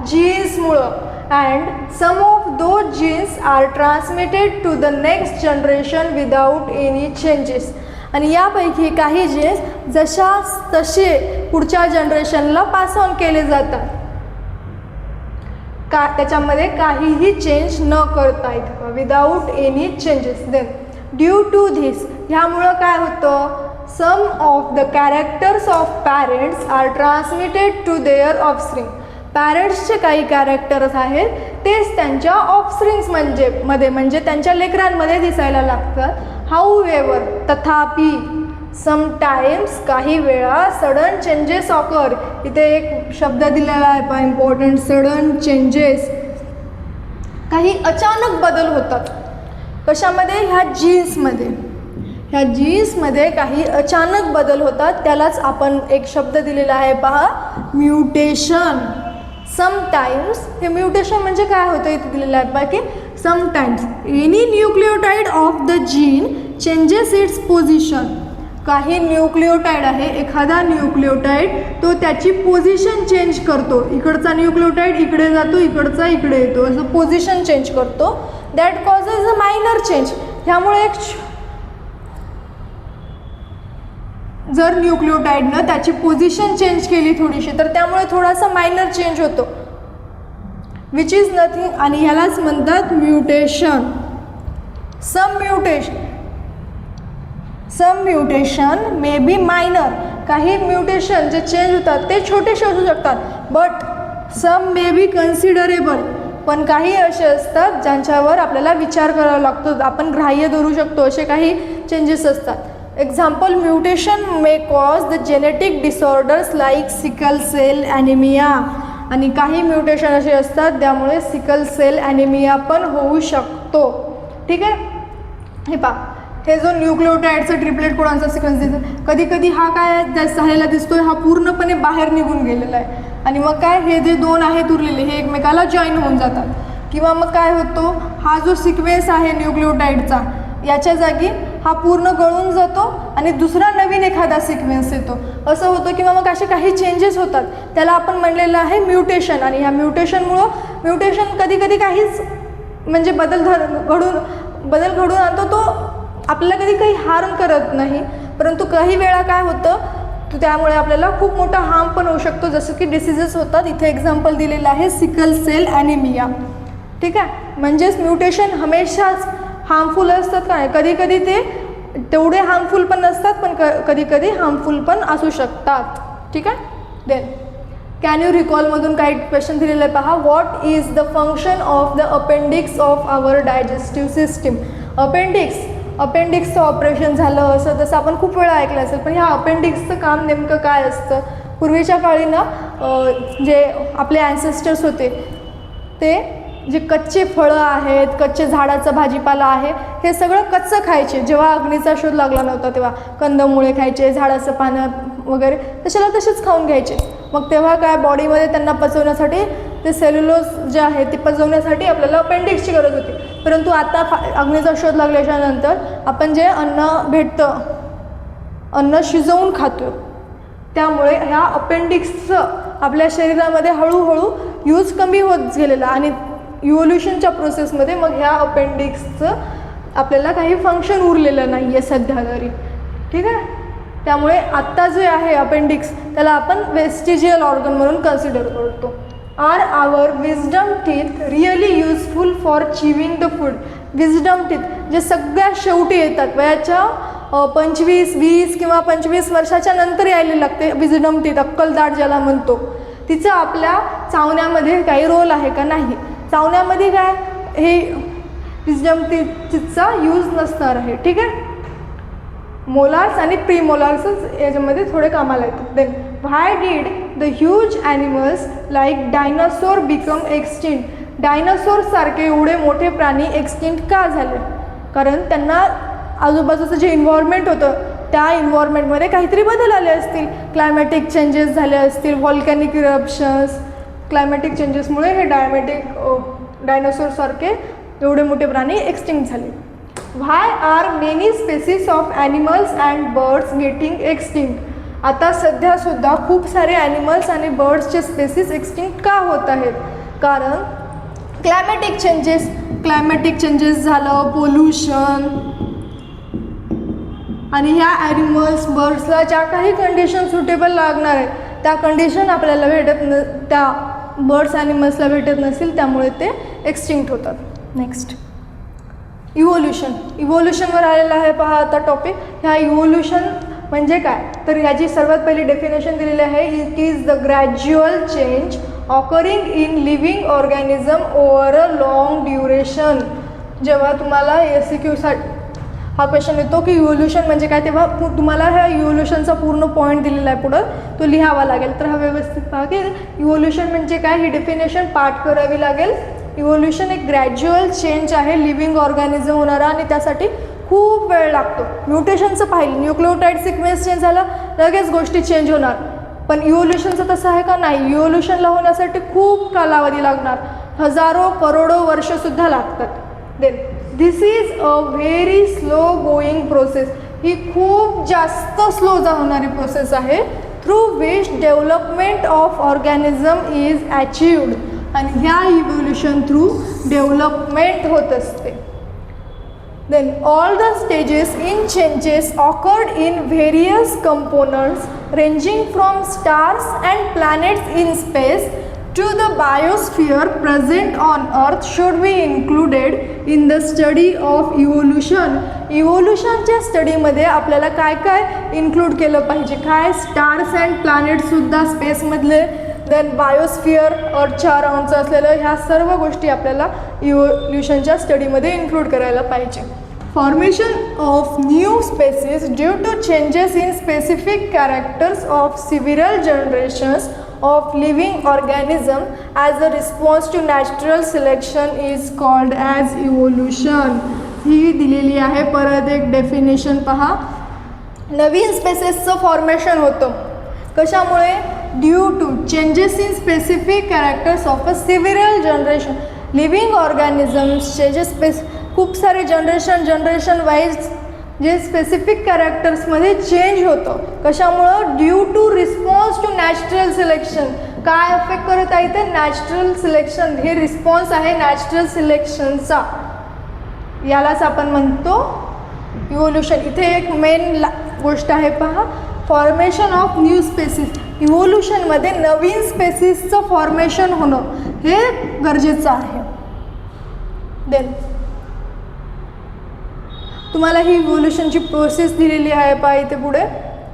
जीन्समुळं. And some of those genes are transmitted to the next generation without any changes. आणि यापैकी काही जीन्स जशास तसे पुढच्या जनरेशनला पास ऑन केले जातात, त्याच्यामध्ये काहीही चेंज न करता येतं, without any changes. Then due to this, ह्यामुळं काय होतं, some of the characters of parents are transmitted to their offspring. पॅरेंट्सचे काही कॅरेक्टर्स आहेत तेच त्यांच्या ऑफस्प्रिंग्स म्हणजे त्यांच्या लेकरांमध्ये दिसायला लागतात. हाऊएव्हर, तथापि, समटाईम्स, काही वेळा, सडन चेंजेस ऑकर. इथे एक शब्द दिलेला आहे पहा इम्पॉर्टंट, सडन चेंजेस. काही अचानक बदल होतात. कशामध्ये, ह्या जीन्समध्ये. ह्या जीन्समध्ये काही अचानक बदल होतात, त्यालाच आपण एक शब्द दिलेला आहे पहा, म्युटेशन. समटाईम्स, हे म्युटेशन म्हणजे काय होतं इथे दिलेलं आहे पहा की sometimes any nucleotide of the gene changes its position. काही न्यूक्लियोटाईड आहे, एखादा न्यूक्लियोटाईड तो त्याची पोझिशन चेंज करतो. इकडचा न्यूक्लियोटाईड इकडे जातो, इकडचा इकडे येतो, असं पोझिशन चेंज करतो. That causes a minor change. ह्यामुळे जर न्यूक्लियोटाईडनं त्याची पोझिशन चेंज केली थोडीशी तर त्यामुळे थोडासा मायनर चेंज होतो, विच इज नथिंग, आणि ह्यालाच म्हणतात mutation. Some mutation may be minor. काही म्युटेशन जे चेंज होतात ते छोटेसे असू शकतात, but some may be considerable. पण काही असे असतात ज्यांच्यावर आपल्याला विचार करावा लागतो, आपण ग्राह्य धरू शकतो, असे काही चेंजेस असतात. Example, mutation may cause the genetic disorders like sickle cell anemia. आणि काही म्युटेशन असे असतात त्यामुळे सिकल सेल ॲनिमिया पण होऊ शकतो. ठीक आहे. हे पहा, हे जो न्यूक्लियोटाईडचं ट्रिपलेट कोडांचा सिक्वेन्स दिसतो, कधी कधी हा काय झालेला दिसतोय, हा पूर्णपणे बाहेर निघून गेलेला आहे. आणि मग काय, हे जे दोन आहेत उरलेले हे एकमेकाला जॉईन होऊन जातात. किंवा मग काय होतो, हा जो सिक्वेन्स आहे न्यूक्लियोटाईडचा याच्या जागी हा पूर्ण गळून जातो आणि दुसरा नवीन एखादा सिक्वेन्स येतो, असं होतं. किंवा मग असे काही चेंजेस होतात, त्याला आपण म्हणलेलं आहे म्युटेशन. आणि ह्या म्युटेशन कधी कधी काहीच म्हणजे बदल घडून आणतो, तो आपल्याला कधी काही हार्म करत नाही, परंतु काही वेळा काय होतं त्यामुळे आपल्याला खूप मोठा हार्म पण होऊ शकतो, जसं की डिसीजेस होतात. इथे एक्झाम्पल दिलेलं आहे सिकल सेल ॲनिमिया. ठीक आहे. म्हणजेच म्युटेशन हमेशाच हार्मफुल असतात का, कधी कधी ते तेवढे हार्मफुल पण नसतात, पण कधी कधी हार्मफुल पण असू शकतात. ठीक आहे. देन कॅन यू रिकॉलमधून काही क्वेश्चन दिलेलं आहे पहा. What is the function of the appendix of our digestive system. अपेंडिक्सचं ऑपरेशन झालं असं तसं आपण खूप वेळा ऐकलं असेल, पण ह्या अपेंडिक्सचं काम नेमकं काय असतं. पूर्वीच्या काळी ना जे आपले ॲन्सेस्टर्स होते ते जे कच्चे फळं आहेत, कच्चे झाडाचं भाजीपाला आहे, हे सगळं कच्चं खायचे. जेव्हा अग्नीचा शोध लागला नव्हता तेव्हा कंदमुळे खायचे, झाडाचं पानं वगैरे तशाला तसेच खाऊन घ्यायचे. मग तेव्हा काय बॉडीमध्ये त्यांना पचवण्यासाठी ते सेल्युलोज जे आहे ते पचवण्यासाठी आपल्याला अपेंडिक्सची गरज होती. परंतु आता अग्नीचा शोध लागल्याच्यानंतर आपण जे अन्न भेटतं, अन्न शिजवून खातो, त्यामुळे ह्या अपेंडिक्सचं आपल्या शरीरामध्ये हळूहळू यूज कमी होत गेलेला आणि इव्होल्युशनच्या प्रोसेसमध्ये मग ह्या अपेंडिक्सचं आपल्याला काही फंक्शन उरलेलं नाही आहे सध्या तरी. ठीक आहे. त्यामुळे आत्ता जे आहे अपेंडिक्स त्याला आपण वेस्टिजियल ऑर्गन म्हणून कन्सिडर करतो. Are our wisdom teeth really useful for chewing the food. Wisdom teeth जे सगळ्यात शेवटी येतात, वयाच्या 25, 20 किंवा 25 वर्षाच्या नंतर यायला लागते विजडम टीथ, अक्कलदाढ ज्याला म्हणतो. तिचं आपल्या चावण्यामध्ये काही रोल आहे का? नाही. चावण्यामध्ये काय हे विजडम टीथचा यूज नसणार आहे. ठीक आहे. मोलार्स आणि प्रीमोलार्सच याच्यामध्ये थोडे कामाला येतात. Then why did the huge animals like dinosaur become extinct. डायनासोरसारखे एवढे मोठे प्राणी एक्सटिंक्ट का झाले? कारण त्यांना आजूबाजूचं जे इन्व्हायरमेंट होतं त्या इन्व्हायरमेंटमध्ये काहीतरी बदल आले असतील, क्लायमॅटिक चेंजेस झाले असतील, व्हॉल्कॅनिक इरप्शन्स. क्लायमॅटिक चेंजेसमुळे हे डायनासोरसारखे एवढे मोठे प्राणी एक्सटिंक्ट झाले. Why are many species of animals and birds getting extinct. आता सध्यासुद्धा खूप सारे ॲनिमल्स आणि बर्ड्सचे स्पेसीस एक्सटिंक्ट का होत आहेत? कारण क्लायमॅटिक चेंजेस झालं, पोल्युशन, आणि ह्या ॲनिमल्स बर्ड्सला ज्या काही कंडिशन सुटेबल लागणार आहेत त्या कंडिशन आपल्याला त्या बर्ड्स ॲनिमल्सला भेटत नसेल, त्यामुळे ते एक्सटिंक्ट होतात. नेक्स्ट इव्होल्युशनवर आलेला आहे पहा आता टॉपिक. ह्या इव्होल्युशन म्हणजे काय? तर याची सर्वात पहिली डेफिनेशन दिलेली आहे. It is the gradual change occurring in living organism over a long duration. जेव्हा तुम्हाला SCQसाठी हा क्वेश्चन येतो की इव्होल्युशन म्हणजे काय, तेव्हा तुम्हाला ह्या इव्होल्युशनचा पूर्ण पॉईंट दिलेला आहे पुढं, तो लिहावा लागेल. तर हा व्यवस्थित पहा की इव्होल्युशन म्हणजे काय, ही डेफिनेशन पाठ करावी लागेल. इव्होल्युशन एक ग्रॅज्युअल चेंज आहे लिव्हिंग ऑर्गॅनिझम होणारा आणि त्यासाठी खूप वेळ लागतो. म्युटेशनचं पाहिलं, न्यूक्लिओटाईड सिक्वेन्स चेंज झाला लगेच गोष्टी चेंज होणार, पण इव्होल्युशनचं तसं आहे का? नाही. इव्होल्युशनला होण्यासाठी खूप कालावधी लागणार, हजारो करोडो वर्षसुद्धा लागतात. Then this is a very slow going process. ही खूप जास्त स्लो होणारी प्रोसेस आहे. Through which development of organism is achieved. आणि ह्या इव्होल्युशन थ्रू डेव्हलपमेंट होत असते. Then all the stages in changes occurred in various components ranging from stars and planets in space to the biosphere present on Earth should be included in the study of evolution. इव्होल्युशनच्या स्टडीमध्ये आपल्याला काय काय इन्क्लूड केलं पाहिजे? काय स्टार्स अँड प्लॅनेटसुद्धा स्पेसमधले, देन बायोस्फिअर अर्थच्या अराउंडचं असलेलं, ह्या सर्व गोष्टी आपल्याला इव्होल्युशनच्या स्टडीमध्ये इन्क्लूड करायला पाहिजे. Formation of new species due to changes in specific characters of several generations of living organism as a response to natural selection is called as evolution. ही दिलेली आहे. परत एक डेफिनेशन पहा. नवीन स्पेसेसचं फॉर्मेशन होतं कशामुळे? Due to changes in specific characters of a several generation. Living ऑर्गॅनिझम्सचे जे खूप सारे जनरेशन वाईज जे स्पेसिफिक कॅरेक्टर्समध्ये चेंज होतं. कशामुळं? Due to response to natural selection. काय अफेक्ट करत आहे ते? Natural selection. हे रिस्पॉन्स आहे नॅचरल सिलेक्शनचा, यालाच आपण म्हणतो इव्होल्युशन. इथे एक मेन गोष्ट आहे पहा, फॉर्मेशन ऑफ न्यू स्पेसीस. इव्होल्युशनमध्ये नवीन स्पेसीसचं फॉर्मेशन होणं हे गरजेचं आहे. देन तुम्हाला ही इव्होल्युशनची प्रोसेस दिलेली आहे पहा इथे पुढे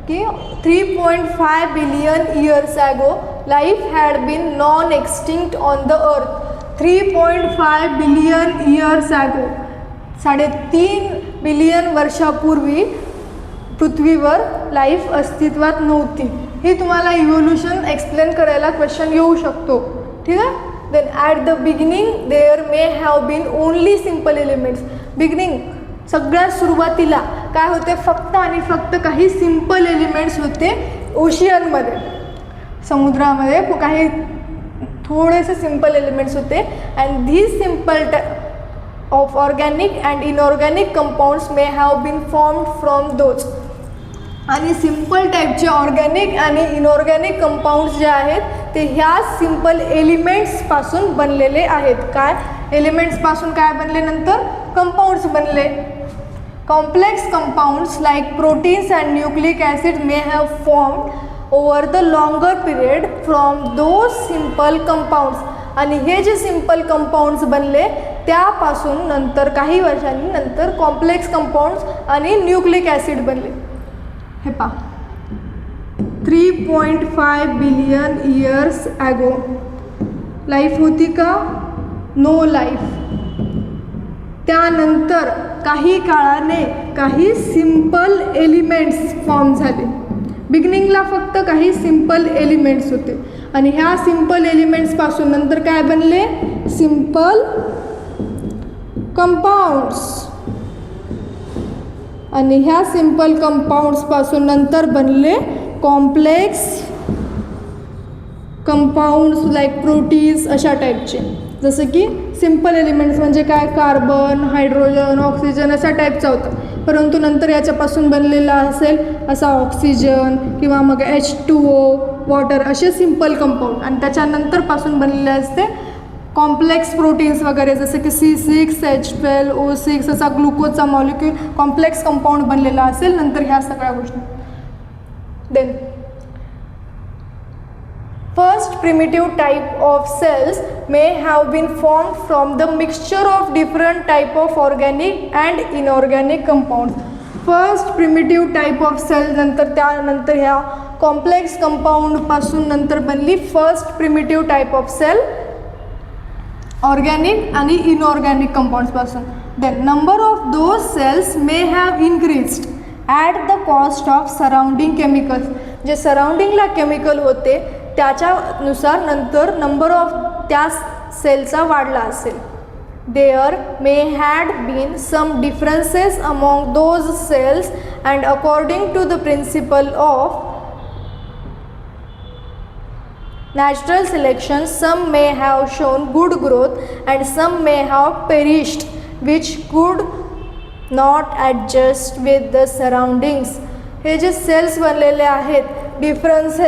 की 3.5 billion years ago life had been non extinct on the earth. 3.5 billion years ago, 3.5 billion वर्षापूर्वी पृथ्वीवर लाईफ अस्तित्वात नव्हती. ही तुम्हाला इव्होल्युशन एक्सप्लेन करायला क्वेश्चन येऊ शकतो. ठीक आहे. Then at the beginning there may have been only simple elements. Beginning सगळ्यात सुरुवातीला काय होते, फक्त आणि फक्त काही सिम्पल एलिमेंट्स होते ओशियनमध्ये, समुद्रामध्ये काही थोडेसे सिम्पल एलिमेंट्स होते. And these simple of organic and inorganic compounds may have been formed from those. आणि सिम्पल टाईपचे ऑर्गॅनिक आणि इनऑर्गॅनिक कंपाऊंड्स जे आहेत ते ह्या सिम्पल एलिमेंट्सपासून बनलेले आहेत. काय एलिमेंट्सपासून काय बनले, नंतर कंपाऊंड्स बनले. Complex compounds like proteins and nucleic acid may have formed over the longer period from those simple compounds. आणि हे जे सिम्पल कंपाऊंड्स बनले त्यापासून नंतर काही वर्षांनी नंतर कॉम्प्लेक्स कंपाऊंड्स आणि न्यूक्लिक ॲसिड बनले. हे पहा 3.5 बिलियन इयर्स ॲगो लाईफ होती का, नो लाईफ. त्यानंतर काही काळाने काही सिम्पल एलिमेंट्स फॉर्म झाले. बिगिनिंगला फक्त काही सिम्पल एलिमेंट्स होते आणि ह्या सिम्पल एलिमेंट्सपासून नंतर काय बनले, सिम्पल कंपाऊंड्स. आणि ह्या सिम्पल कंपाऊंड्सपासून नंतर बनले कॉम्प्लेक्स कंपाऊंड्स लाईक प्रोटीन्स अशा टाईपचे. जसं की सिम्पल एलिमेंट्स म्हणजे काय, कार्बन, हायड्रोजन, ऑक्सिजन अशा टाईपचा होता. परंतु नंतर याच्यापासून बनलेला असेल असा ऑक्सिजन किंवा मग H2O, वॉटर असे सिम्पल कंपाऊंड. आणि त्याच्यानंतरपासून बनलेले असते कॉम्प्लेक्स प्रोटीन्स वगैरे, जसं की C6H12O6 असा ग्लुकोजचा मॉलिक्यूल कॉम्प्लेक्स कंपाऊंड बनलेला असेल नंतर ह्या सगळ्या गोष्टी. Then first primitive type of cells may have been formed from the mixture of different type of organic and inorganic compounds. First primitive type of cell नंतर त्यानंतर ह्या कॉम्प्लेक्स कंपाऊंडपासून नंतर बनली first primitive type of cell organic आणि इनऑर्गॅनिक कंपाऊंड्सपासून. Then number of those cells may have increased at the cost of surrounding chemicals. जे सराउंडिंगला केमिकल होते त्याच्यानुसार नंतर नंबर ऑफ त्या सेलचा वाढला असेल. There may had been some differences among those cells and according to the principle of natural selection some may have shown good growth and some may have perished which could not adjust with the surroundings. हे जे सेल्स बनलेले आहेत डिफरन्स,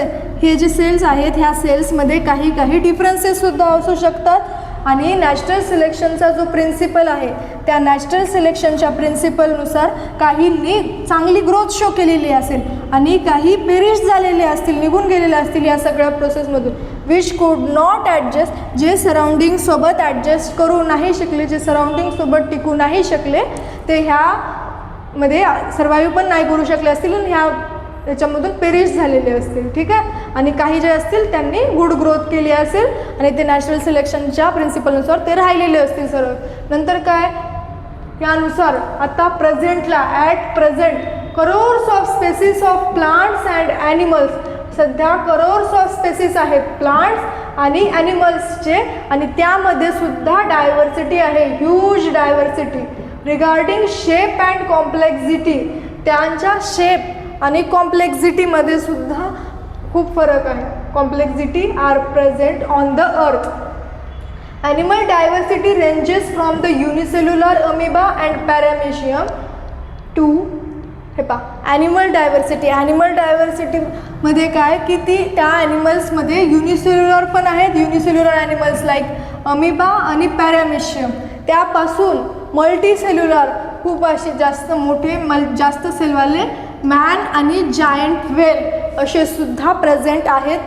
हे जे सेल्स आहेत ह्या सेल्समध्ये काही डिफरन्सेससुद्धा असू शकतात. आणि नॅचरल सिलेक्शनचा जो प्रिन्सिपल आहे त्या नॅचरल सिलेक्शनच्या प्रिन्सिपलनुसार काहींनी चांगली ग्रोथ शो केलेली असेल आणि काही पेरिश झालेले असतील, निघून गेलेले असतील या सगळ्या प्रोसेसमधून. विच कुड नॉट ॲडजस्ट, जे सराउंडिंगसोबत ॲडजस्ट करू नाही शकले, जे सराउंडिंगसोबत टिकू नाही शकले ते ह्यामध्ये सर्वाईव्ह पण नाही करू शकले असतील आणि ह्या त्याच्यामधून पेरिश झालेले असतील. ठीक आहे. आणि काही जे असतील त्यांनी गुड ग्रोथ केली असेल आणि ते नॅचरल सिलेक्शनच्या प्रिन्सिपलनुसार ते राहिलेले असतील सर्व. नंतर काय, यानुसार आता प्रेझेंटला at present crores of species of plants and animals, सध्या करोड्स ऑफ स्पेसिस आहेत प्लांट्स आणि ॲनिमल्सचे आणि त्यामध्ये सुद्धा डायव्हर्सिटी आहे, huge diversity. Regarding shape and complexity, त्यांच्या शेप आणि कॉम्प्लेक्झिटीमध्ये सुद्धा खूप फरक आहे. Complexity are present on the earth. Animal diversity ranges from the unicellular amoeba and paramecium to, हे पहा ॲनिमल डायव्हर्सिटीमध्ये काय की ती त्या ॲनिमल्समध्ये युनिसेल्युलर पण आहेत, युनिसेल्युलर ॲनिमल्स लाईक अमिबा आणि पॅरामेशियम, त्यापासून मल्टीसेल्युलर खूप असे जास्त मोठे जास्त सेलवाले मॅन आणि जायंट व्हेल असे सुद्धा प्रेझेंट आहेत.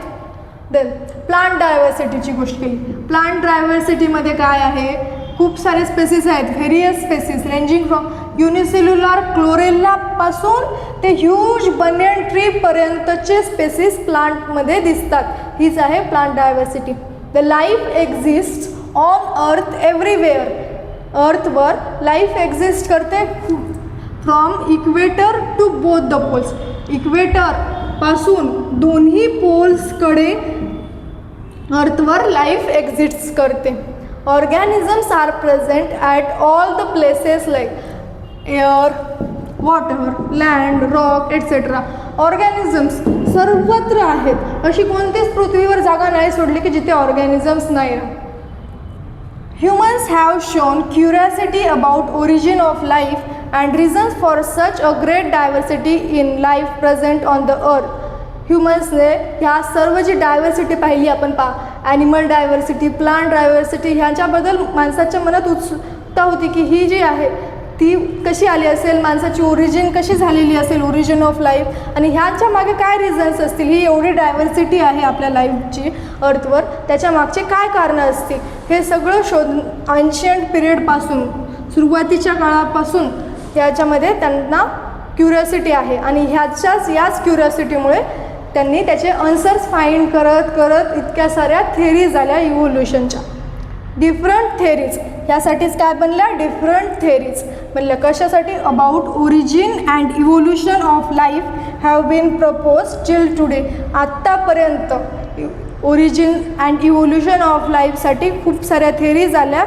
देन प्लांट डायव्हर्सिटीची गोष्ट केली. प्लांट डायव्हर्सिटीमध्ये काय आहे, खूप सारे स्पेसिस आहेत, various species ranging from unicellular क्लोरेल्लापासून ते ह्यूज बनियन ट्रीपर्यंतचे स्पेसिस प्लांटमध्ये दिसतात. हीच आहे plant diversity. The life exist on earth everywhere. अर्थवर लाईफ एक्झिस्ट करते from equator to both the poles. इक्वेटरपासून दोन्ही पोल्सकडे अर्थवर लाईफ एक्झिस्ट करते. Organisms are present at all the places like air, water, land, rock etcetera. Organisms सर्वत्र आहेत. अशी कोणतीच पृथ्वीवर जागा नाही सोडली की जिथे ऑर्गॅनिझम्स नाही आहेत. Humans have shown curiosity about origin of life and reasons for such a great diversity in life present on the earth. ह्युमन्सने ह्या सर्व जी डायव्हर्सिटी पाहिली आपण ॲनिमल डायव्हर्सिटी, प्लांट डायव्हर्सिटी, ह्यांच्याबद्दल माणसाच्या मनात उत्सुकता होती की ही जी आहे ती कशी आली असेल, माणसाची ओरिजिन कशी झालेली असेल, ओरिजिन ऑफ लाईफ, आणि ह्यांच्या मागे काय रिझन्स असतील. ही एवढी डायव्हर्सिटी आहे आपल्या लाईफची अर्थवर, त्याच्या मागचे काय कारणं असतील हे सगळं शोध एन्शियंट पिरियडपासून, सुरुवातीच्या काळापासून याच्यामध्ये त्यांना क्युरियोसिटी आहे. आणि याच क्युरियोसिटीमुळे त्यांनी त्याचे आन्सर्स फाइंड करत करत इतक्या साऱ्या थेरीज आल्या इव्होल्युशनच्या. डिफरंट थेरीज, यासाठीच काय बनल्या, डिफरंट थेरीज बनल्या. कशासाठी, about origin and evolution of life have been propose till today. आत्तापर्यंत ओरिजिन अँड इव्होल्युशन ऑफ लाईफसाठी खूप साऱ्या थेरीज आल्या.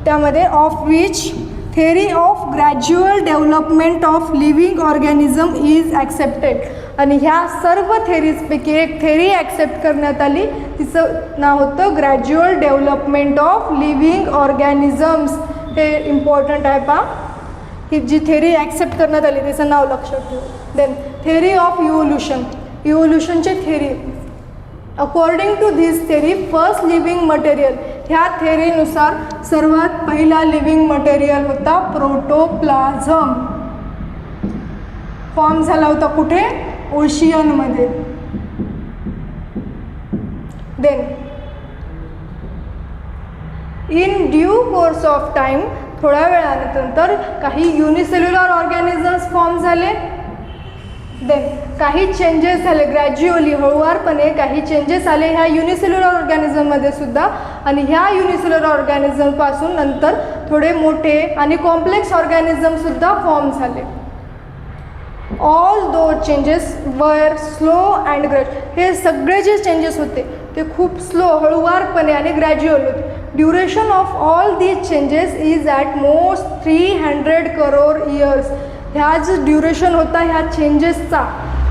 त्यामध्ये of which theory of gradual development of living organism is accepted. आणि ह्या सर्व थेरीजपैकी एक थेरी ॲक्सेप्ट करण्यात आली, तिचं नाव होतं gradual development of living organisms. हे इम्पॉर्टंट आहे पहा. ही जी थेरी ॲक्सेप्ट करण्यात आली तिचं नाव लक्षात ठेवा. देन थेरी ऑफ इव्होल्युशन, इव्होल्युशनची थेरी. According to this theory first living material, ह्या थेरीनुसार सर्वात पहिला लिव्हिंग मटेरियल होता प्रोटोप्लाझम. फॉर्म झाला होता कुठे, ओशियनमध्ये. Then in due course of time, थोड्या वेळानंतर काही युनिसेल्युलर ऑर्गॅनिझम्स फॉर्म झाले. देन काही चेंजेस झाले, ग्रॅज्युअली हळूवारपणे काही चेंजेस आले ह्या युनिसेल्युलर ऑर्गॅनिझममध्ये सुद्धा. आणि ह्या युनिसेल्युलर ऑर्गॅनिझमपासून नंतर थोडे मोठे आणि कॉम्प्लेक्स ऑर्गॅनिझमसुद्धा फॉर्म झाले. Although changes were slow and हे सगळे जे चेंजेस होते ते खूप स्लो, हळूवारपणे आणि ग्रॅज्युअल होते. Duration of all these changes is at most 300 crore years. ह्या जो ड्युरेशन होता ह्या चेंजेसचा,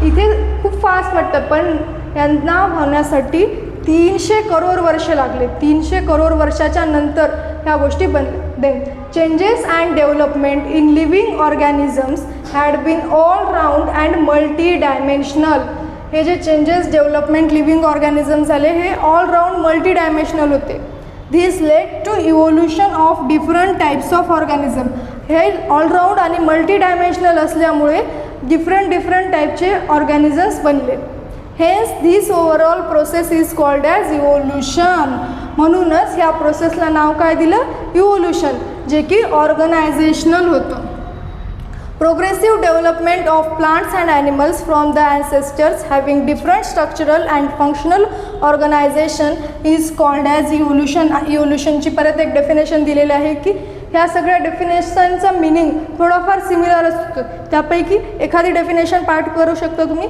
इथे खूप फास्ट वाटतं पण यांना होण्यासाठी 300 करोड वर्ष लागले. 300 करोड वर्षाच्या नंतर ह्या गोष्टी बनल्या. Then changes and development in living organisms had been all round and multi dimensional. हे जे चेंजेस डेव्हलपमेंट लिव्हिंग ऑर्गॅनिझम झाले हे ऑल राऊंड मल्टी डायमेन्शनल होते. This led to evolution of different types of organism. हे ऑलराऊंड आणि मल्टी डायमेन्शनल असल्यामुळे डिफरंट टाईपचे ऑर्गॅनिझम्स बनले. Hence this overall process is called as evolution. म्हणूनच ह्या प्रोसेसला नाव काय दिलं, इव्होल्युशन, जे की ऑर्गनायझेशनल होतं. Progressive development of plants and animals from the ancestors having different structural and functional organization is called as evolution. Evolutionची परत एक डेफिनेशन दिलेली आहे की ह्या सगळ्या डेफिनेशनचा मिनिंग थोडाफार सिमिलर असतो. त्यापैकी एखादी डेफिनेशन पाठ करू शकता तुम्ही.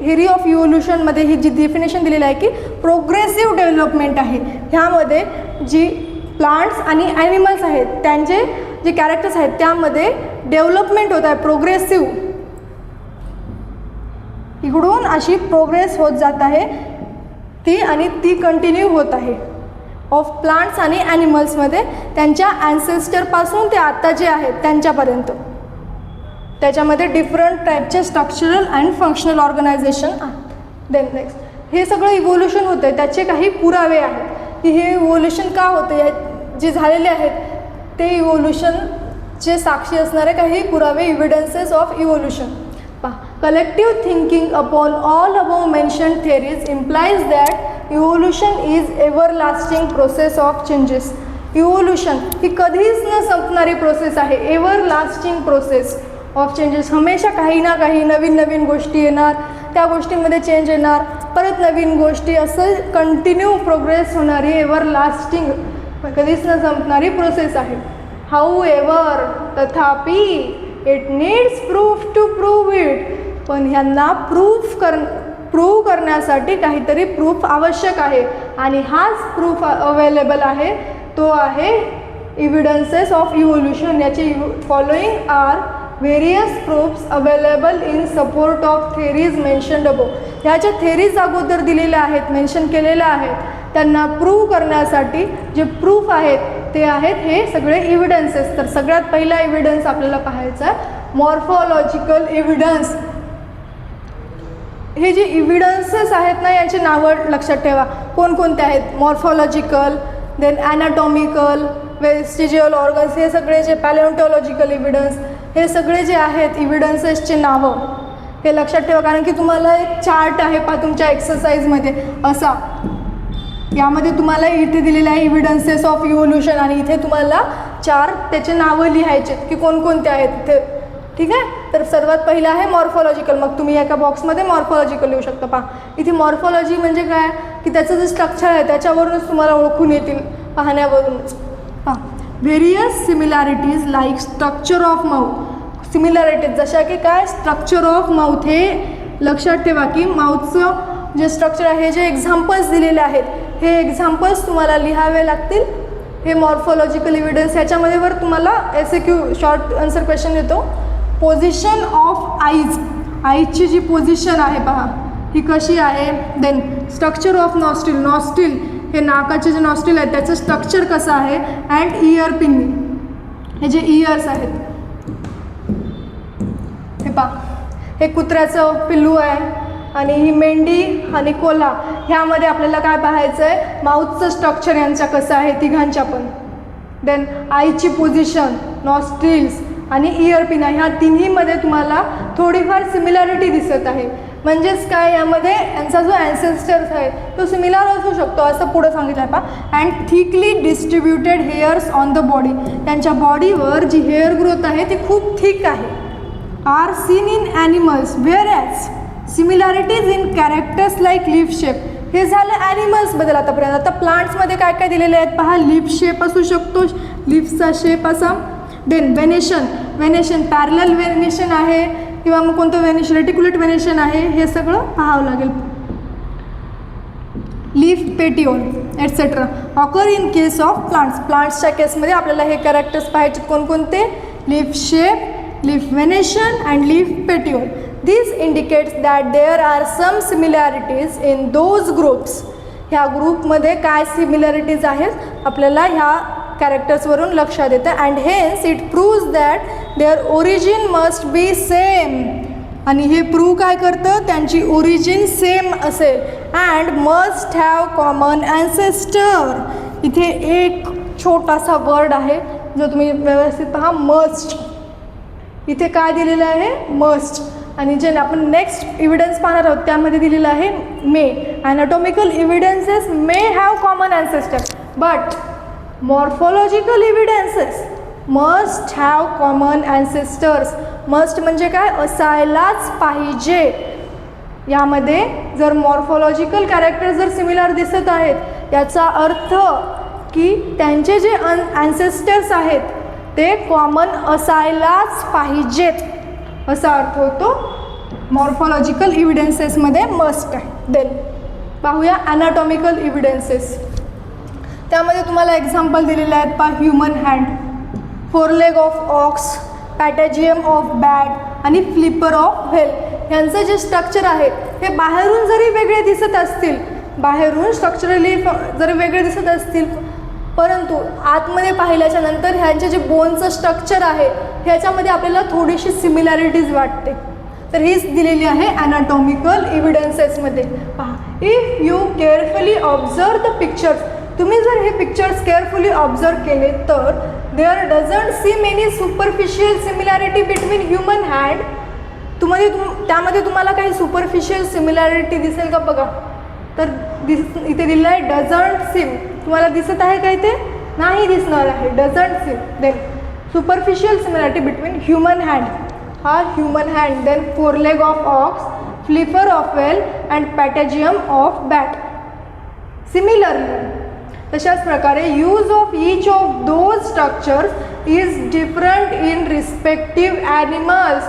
थेरी ऑफ इव्होल्युशनमध्ये ही जी डेफिनेशन दिलेली आहे की प्रोग्रेसिव्ह डेव्हलपमेंट आहे. ह्यामध्ये जी प्लांट्स आणि ॲनिमल्स आहेत त्यांचे जे कॅरेक्टर्स आहेत त्यामध्ये डेव्हलपमेंट होत आहे, प्रोग्रेसिव्ह. इकडून अशी प्रोग्रेस होत जात आहे ती कंटिन्यू होत आहे. ऑफ प्लांट्स आणि ॲनिमल्समध्ये त्यांच्या ॲन्सेस्टरपासून ते आत्ता जे आहेत त्यांच्यापर्यंत त्याच्यामध्ये डिफरंट टाईपचे स्ट्रक्चरल अँड फंक्शनल ऑर्गनायझेशन आहेत. देन नेक्स्ट हे सगळं इव्होल्युशन होतं आहे, त्याचे काही पुरावे आहेत की हे इव्होल्युशन का होतं. जे झालेले आहेत ते इव्होल्युशनचे साक्षी असणारे काही पुरावे, इव्हिडन्सेस ऑफ इव्होल्युशन. पहा, collective thinking upon all above mentioned theories implies that evolution is everlasting process of changes. Evolution ही कधीच न संपणारी प्रोसेस आहे, एव्हरलास्टिंग प्रोसेस ऑफ चेंजेस. हमेशा काही ना काही नवीन गोष्टी येणार, त्या गोष्टींमध्ये चेंज येणार, परत नवीन गोष्टी, असं कंटिन्यू प्रोग्रेस होणारी एव्हरलास्टिंग कधीच न संपणारी प्रोसेस आहे. हाऊएव्हर, तथापि, it needs proof to prove it. पण ह्यांना प्रूफ प्रूव्ह करण्यासाठी काहीतरी प्रूफ आवश्यक आहे आणि हाच प्रूफ अवेलेबल आहे तो आहे एव्हिडन्सेस ऑफ इव्होल्युशन. याचे following are various proofs available in support of theories mentioned above. ह्या ज्या थेरीज अगोदर दिलेल्या आहेत, मेन्शन केलेल्या आहेत, त्यांना प्रूव्ह करण्यासाठी जे प्रूफ आहेत ते आहेत हे सगळे एव्हिडन्सेस. तर सगळ्यात पहिला एव्हिडन्स आपल्याला पाहायचा आहे मॉर्फॉलॉजिकल एव्हिडन्स. हे जे एव्हिडन्सेस आहेत ना यांची नावं लक्षात ठेवा कोणकोणते आहेत. मॉर्फॉलॉजिकल, देन ॲनाटॉमिकल, वेस्टिजियल ऑर्गन्स, हे सगळे जे पॅलिओन्टॉलॉजिकल एव्हिडन्स, हे सगळे जे आहेत एव्हिडन्सेसचे नावं हे लक्षात ठेवा. कारण की तुम्हाला एक चार्ट आहे पहा तुमच्या एक्सरसाइजमध्ये असा, यामध्ये तुम्हाला इथे दिलेले आहे एव्हिडन्सेस ऑफ इव्होल्युशन आणि इथे तुम्हाला 4 त्याचे नावं लिहायचे की कोणकोणते आहेत इथे. ठीक आहे. तर सर्वात पहिलं आहे मॉर्फॉलॉजिकल. मग तुम्ही एका बॉक्समध्ये मॉर्फॉलॉजिकल लिहू शकता. पहा इथे मॉर्फॉलॉजी म्हणजे काय की त्याचं जे स्ट्रक्चर आहे त्याच्यावरूनच तुम्हाला ओळखून येतील पाहण्यावरूनच. पहा various similarities like structure of mouth. Similarities जशा की काय स्ट्रक्चर ऑफ माउथ, हे लक्षात ठेवा की माउथचं जे स्ट्रक्चर आहे जे एक्झाम्पल्स दिलेले आहेत हे एक्झाम्पल्स तुम्हाला लिहावे लागतील. हे मॉर्फॉलॉजिकल एव्हिडन्स. ह्याच्यामध्ये वर तुम्हाला SAQ शॉर्ट आन्सर क्वेश्चन येतो. पोझिशन ऑफ आईज, आईजची जी पोझिशन आहे पहा ही कशी आहे. Then structure of nostril, nostril हे नाकाचे जे नॉस्ट्रिल आहे त्याचं स्ट्रक्चर कसं आहे. अँड इयर पिनिंग, हे जे इयर्स आहेत हे पहा हे कुत्र्याचं पिल्लू आहे आणि ही मेंढी आणि कोल्हा, ह्यामध्ये आपल्याला काय पाहायचं आहे माउथचं स्ट्रक्चर यांच्या कसं आहे तिघांच्या पण. देन आईची पोझिशन, नॉस्ट्रिल्स आणि इयर पिना, ह्या तिन्हीमध्ये तुम्हाला थोडीफार सिमिलॅरिटी दिसत आहे. म्हणजेच काय यामध्ये यांचा जो ॲन्सेस्टर्स आहे तो सिमिलर असू शकतो असं पुढं सांगितलं आहे पहा. And thickly distributed hairs on the body, त्यांच्या बॉडीवर जी हेअर ग्रोथ आहे ती खूप थिक आहे. R seen in animals wear as similarities in characters like leaf shape. हे झालं ॲनिमल्सबद्दल आतापर्यंत. आता प्लांट्समध्ये काय काय दिलेले आहेत पहा. लिफ शेप असू शकतो, लिफचा शेप असा. Then venation, venation parallel venation आहे किंवा मग कोणतं वेनेशन रेटिक्युलेट वेनेशन आहे हे सगळं पाहावं लागेल. Leaf petiole etcetera occur in case of plants. प्लांट्सच्या केसमध्ये आपल्याला हे कॅरेक्टर्स पाहायचे कोणकोणते. Leaf shape, leaf venation and leaf petiole. This indicates that there are some similarities in those groups. ह्या ग्रुपमध्ये काय सिमिलॅरिटीज आहेत आपल्याला ह्या कॅरेक्टर्सवरून लक्षात येतं. And hence it proves that their origin must be same. आणि हे प्रूव्ह काय करतं त्यांची ओरिजिन सेम असेल. And must have common ancestor. इथे एक छोटासा वर्ड आहे जो तुम्ही व्यवस्थित पहा, मस्ट. इथे काय दिलेलं आहे मस्ट. आणि जे आपण नेक्स्ट एव्हिडन्स पाहणार आहोत त्यामध्ये दिलेलं आहे may. Anatomical evidences may have common ancestor but morphological evidences must have common ancestors. Must म्हणजे काय असायलाच पाहिजे. यामध्ये जर मॉर्फॉलॉजिकल कॅरेक्टर जर सिमिलर दिसत आहेत याचा अर्थ की त्यांचे जे ॲन्सेस्टर्स आहेत ते कॉमन असायलाच पाहिजेत असा अर्थ होतो. मॉर्फॉलॉजिकल एव्हिडन्सेसमध्ये मस्ट आहे. देन पाहूया ॲनाटॉमिकल एव्हिडन्सेस. त्यामध्ये तुम्हाला एक्झाम्पल दिलेले आहेत पहा. Human hand, foreleg of ox, patagium of bat आणि फ्लिपर ऑफ व्हेल. यांचं जे स्ट्रक्चर आहे हे बाहेरून जरी वेगळे दिसत असतील, बाहेरून स्ट्रक्चरली जरी वेगळे दिसत असतील परंतु आतमध्ये पाहिल्याच्या नंतर ह्यांचे जे बोनचं स्ट्रक्चर आहे ह्याच्यामध्ये आपल्याला थोडीशी सिमिलॅरिटीज वाटते. तर हीच दिलेली आहे ॲनाटॉमिकल एव्हिडन्सेसमध्ये. पहा, if you carefully observe the pictures. तुम्ही जर हे पिक्चर्स केअरफुली ऑब्झर्व केले तर there doesn't seem any superficial similarity between human hand. त्यामध्ये तुम्हाला काही सुपरफिशियल सिमिलॅरिटी दिसेल का बघा. तर इथे दिलेलं आहे डझंट सीम. तुम्हाला दिसत आहे का इथे? नाही दिसणार आहे. Doesn't seem. Then superficial similarity between human hand, हा human hand. Then foreleg of ox, flipper of whale and patagium of bat. Similarly तशाच प्रकारे use of each of those structures is different in respective animals.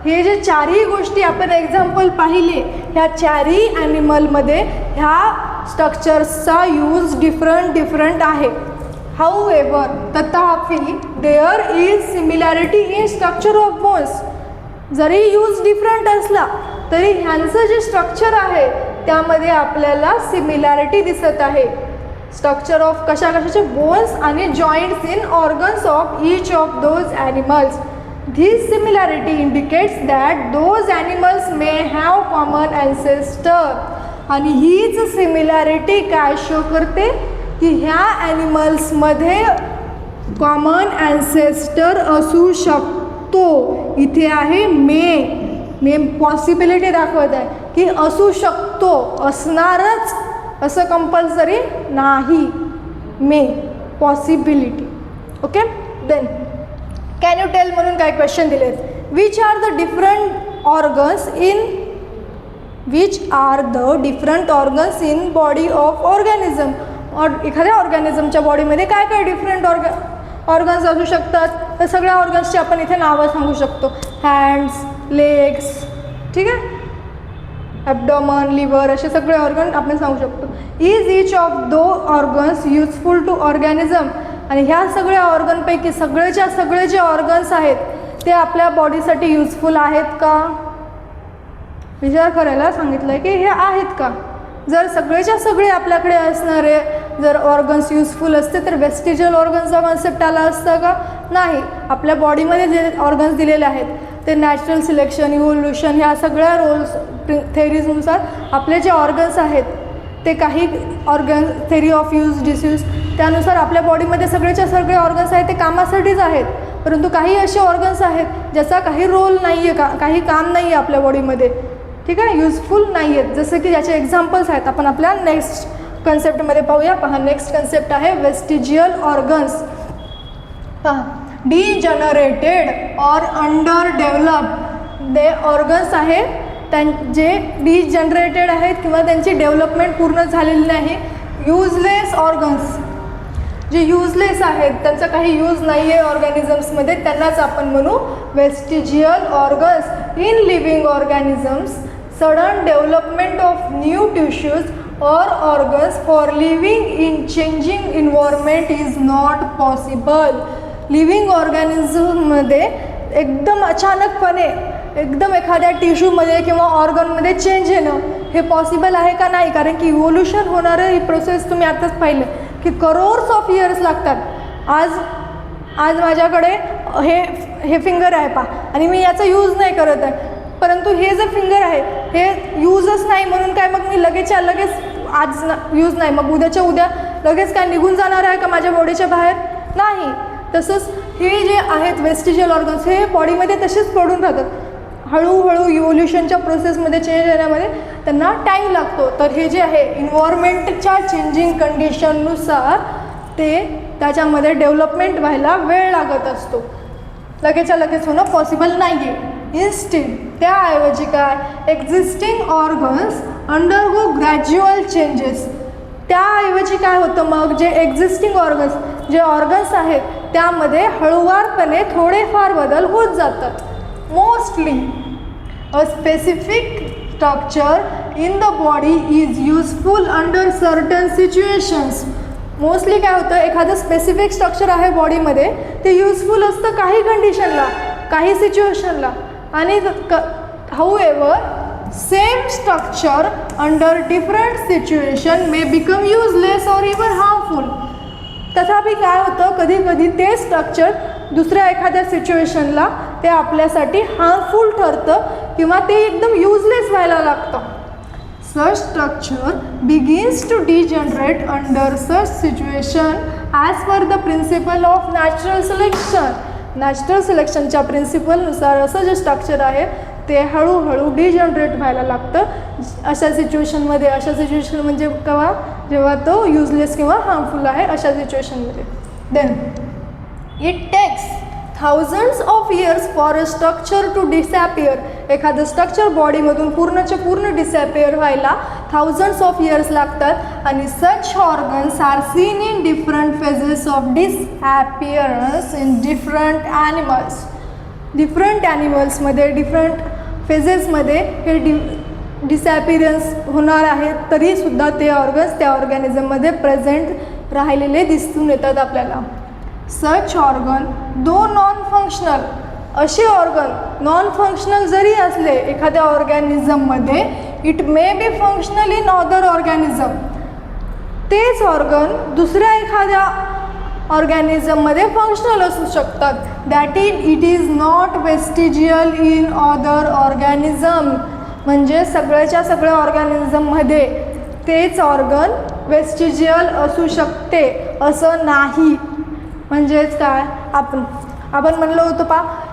हे जे चारही गोष्टी आपण एक्झाम्पल पाहिले, ह्या चारही ॲनिमलमध्ये ह्या स्ट्रक्चर्सचा यूज डिफरंट आहे. हाऊएव्हर, तथापि there is similarity in structure of bones. जरी यूज डिफरंट असला तरी ह्यांचं जे स्ट्रक्चर आहे त्यामध्ये आपल्याला सिमिलॅरिटी दिसत आहे. स्ट्रक्चर ऑफ कशाचे, बोन्स आणि joints in organs of each of those animals. This similarity indicates that those animals may have common ancestor. आणि हीच सिमिलॅरिटी काय शो करते की ह्या ॲनिमल्समध्ये कॉमन ॲन्सेस्टर असू शकतो. इथे आहे मे पॉसिबिलिटी दाखवत आहे की असू शकतो, असणारच असं कंपल्सरी नाही. May possibility. Okay, then can you tell म्हणून काय क्वेश्चन दिलेत. Which are the different organs in body of organism. एखाद्या ऑर्गॅनिझमच्या बॉडीमध्ये काय काय डिफरंट ऑर्गन्स असू शकतात. तर सगळ्या ऑर्गन्सची आपण इथे नावं सांगू शकतो. हँड्स, लेग्स, ठीक आहे, ॲब्डोमन, लिव्हर, असे सगळे ऑर्गन आपण सांगू शकतो. Is each of those organs useful to organism. आणि ह्या सगळ्या ऑर्गनपैकी सगळे जे ऑर्गन्स आहेत ते आपल्या बॉडीसाठी युजफुल आहेत का. विचार करायला सांगितलं आहे की हे आहेत का. जर सगळेच्या सगळे आपल्याकडे असणारे जर ऑर्गन्स युजफुल असते तर वेस्टिजियल ऑर्गन्सचा कॉन्सेप्ट आला असता का. नाही. आपल्या बॉडीमध्ये जे ऑर्गन्स दिलेले आहेत ते नॅचरल सिलेक्शन, इव्होल्युशन ह्या सगळ्या रोल्स थेरीजनुसार आपले जे ऑर्गन्स आहेत ते काही organ theory of use disuse त्यानुसार आपल्या बॉडीमध्ये सगळेच्या सगळे ऑर्गन्स आहेत ते कामासाठीच आहेत. परंतु काही असे ऑर्गन्स आहेत ज्याचा काही रोल नाही आहे, काही काम नाही आहे आपल्या बॉडीमध्ये, ठीक आहे, युजफुल नाही आहेत. जसं की याचे एक्झाम्पल्स आहेत. आपण आपल्या नेक्स्ट कन्सेप्टमध्ये पाहूया. पहा, नेक्स्ट कन्सेप्ट आहे वेस्टिजियल ऑर्गन्स. पहा, डिजनरेटेड ऑर अंडर डेव्हलप्ड जे ऑर्गन्स आहेत जे डिजनरेटेड आहेत किंवा त्यांची डेव्हलपमेंट पूर्ण झालेली नाही. यूजलेस ऑर्गन्स जे यूजलेस आहेत, त्यांचा काही यूज नाही आहे ऑर्गॅनिझम्समध्ये, त्यांनाच आपण म्हणू vestigial organs. In living organisms sudden development of new tissues or organs for living in changing environment is not possible. Living ऑर्गॅनिझममध्ये एकदम अचानकपणे एकदम एखाद्या टिश्यूमध्ये किंवा ऑर्गनमध्ये चेंज येणं हे पॉसिबल आहे का. नाही. कारण की इव्होल्युशन होणारं ही प्रोसेस तुम्ही आताच पाहिलं की करोड्स ऑफ इयर्स लागतात. आज माझ्याकडे हे फिंगर आहे पहा आणि मी याचा यूज नाही करत आहे, परंतु हे जे फिंगर आहे हे यूजच नाही म्हणून काय मग मी लगेच आज यूज नाही मग उद्याच्या उद्या लगेच काय निघून जाणार आहे का माझ्या बॉडीच्या बाहेर. नाही. तसंच हे जे आहेत वेस्टिजियल ऑर्गन्स हे बॉडीमध्ये तसेच पडून राहतात. हळूहळू इव्होल्युशनच्या प्रोसेसमध्ये चेंज येण्यामध्ये त्यांना टाईम लागतो. तर हे जे आहे इन्व्हायरमेंटच्या चेंजिंग कंडिशननुसार त्याच्यामध्ये डेव्हलपमेंट व्हायला वेळ लागत असतो. लगेचच्या लगेच होणं पॉसिबल नाही आहे. इन्स्टेड त्याऐवजी काय, existing organs undergo gradual changes. त्याऐवजी काय होतं मग, जे एक्झिस्टिंग ऑर्गन्स जे ऑर्गन्स आहेत त्यामध्ये हळूवारपणे थोडेफार बदल होत जातात. Mostly a specific structure in the body is useful under certain situations. Mostly काय होतं, एखादं स्पेसिफिक स्ट्रक्चर आहे बॉडीमध्ये ते युजफुल असतं काही कंडिशनला, काही सिच्युएशनला. आणि however same structure under different situation may become useless or even harmful. तथापि काय होतं, कधी कधी ते स्ट्रक्चर दुसऱ्या एखाद्या सिच्युएशनला ते आपल्यासाठी हार्मफुल ठरतं किंवा ते एकदम युजलेस व्हायला लागतं. Such structure begins to degenerate under such situation as per the principle of natural selection. Natural सिलेक्शनच्या प्रिन्सिपलनुसार असं जे स्ट्रक्चर आहे ते हळूहळू डिजनरेट व्हायला लागतं अशा सिच्युएशनमध्ये. अशा सिच्युएशन म्हणजे केव्हा, जेव्हा तो युजलेस किंवा हार्मफुल आहे अशा सिच्युएशनमध्ये. Then it takes thousands of years for a structure to disappear. एखादं स्ट्रक्चर बॉडीमधून पूर्णच्या पूर्ण डिसॅपियर व्हायला थाउजंड्स ऑफ इयर्स लागतात. आणि such organs are seen in different phases of disappearance in different animals. Different ॲनिमल्समध्ये डिफरंट फेजेसमध्ये हे डिसॅपिरन्स होणार आहे, तरीसुद्धा ते ऑर्गन्स त्या ऑर्गॅनिझममध्ये प्रेझेंट राहिलेले दिसून येतात आपल्याला. Such organ though non functional, असे ऑर्गन नॉन फंक्शनल जरी असले एखाद्या ऑर्गॅनिझममध्ये, it may be functional in other organism, तेच ऑर्गन दुसऱ्या एखाद्या ऑर्गॅनिझममध्ये फंक्शनल असू शकतात. That it is not vestigial in other organism, म्हणजे सगळ्याच्या सगळ्या ऑर्गॅनिझममध्ये तेच ऑर्गन वेस्टिजियल असू शकते असं नाही. म्हणजेच काय, आपण म्हणलं होतं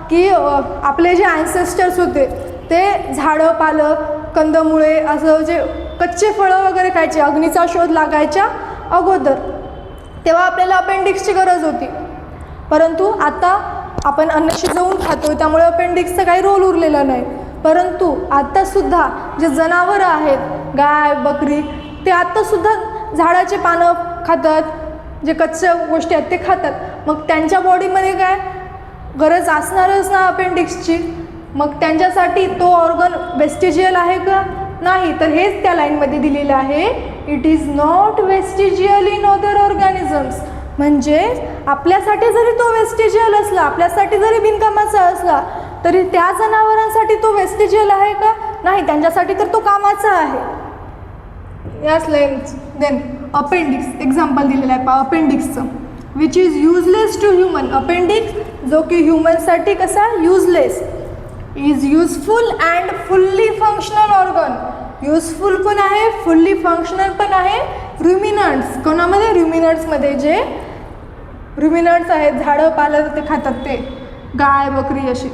की आपले जे ॲन्सेस्टर्स होते ते झाडं पालं कंदमुळे असं जे कच्चे फळं वगैरे खायचे अग्नीचा शोध लागायच्या अगोदर, तेव्हा आपल्याला अपेंडिक्सची गरज होती. परंतु आता आपण अन्न शिजवून खातो त्यामुळे अपेंडिक्सचा काही रोल उरलेला नाही. परंतु आत्तासुद्धा जे जनावरं आहेत गाय बकरी, ते आत्तासुद्धा झाडाचे पानं खातात, जे कच्च्या गोष्टी आहेत ते खातात. मग त्यांच्या बॉडीमध्ये काय गरज असणारच ना अपेंडिक्सची. मग त्यांच्यासाठी तो ऑर्गन वेस्टिजियल आहे का, नाही. तर हेच त्या लाईनमध्ये दिलेलं आहे, it is not vestigial in other organisms. म्हणजे आपल्यासाठी जरी तो वेस्टिजियल असला, आपल्यासाठी जरी बिनकामाचा असला, तरी त्या जनावरांसाठी तो वेस्टिजियल आहे का, नाही. त्यांच्यासाठी तर तो कामाचा आहे. याच लाईन्स. देन अपेंडिक्स एक्झाम्पल दिलेलं आहे पहा अपेंडिक्सचं, which is useless to human. Appendix जो की ह्युमनसाठी कसा useless, is useful and fully functional organ. Useful पण आहे, फुल्ली फंक्शनल पण आहे. रुमिनंट्स, कोणामध्ये, रुमिनंट्समध्ये, जे रुमिनंट्स आहेत झाडं पालं ते खातात ते गाय बकरी अशी.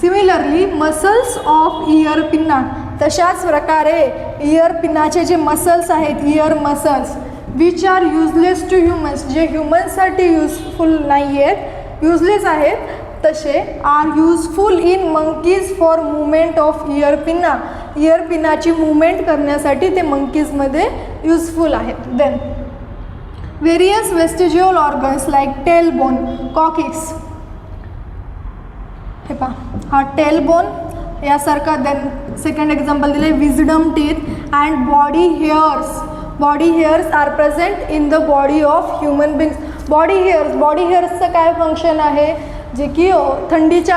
Similarly muscles of ear pinna, तशाच प्रकारे इयर पिन्नाचे जे मसल्स आहेत ear muscles, which are useless to humans, जे ह्युमन्ससाठी युजफुल नाही आहेत, युजलेस आहेत, तसे are useful in monkeys for movement of ear pinna. Ear पिन्नाची मुवमेंट करण्यासाठी ते मंकीजमध्ये युजफुल आहेत. Then various vestigial organs like tail bone, coccyx, हे पहा हा टेल बोन यासारखा. देन सेकंड एक्झाम्पल दिले wisdom teeth and body hairs. Body hairs are present in the body of human beings. Body हेअर्सचं काय फंक्शन आहे, जे की थंडीचं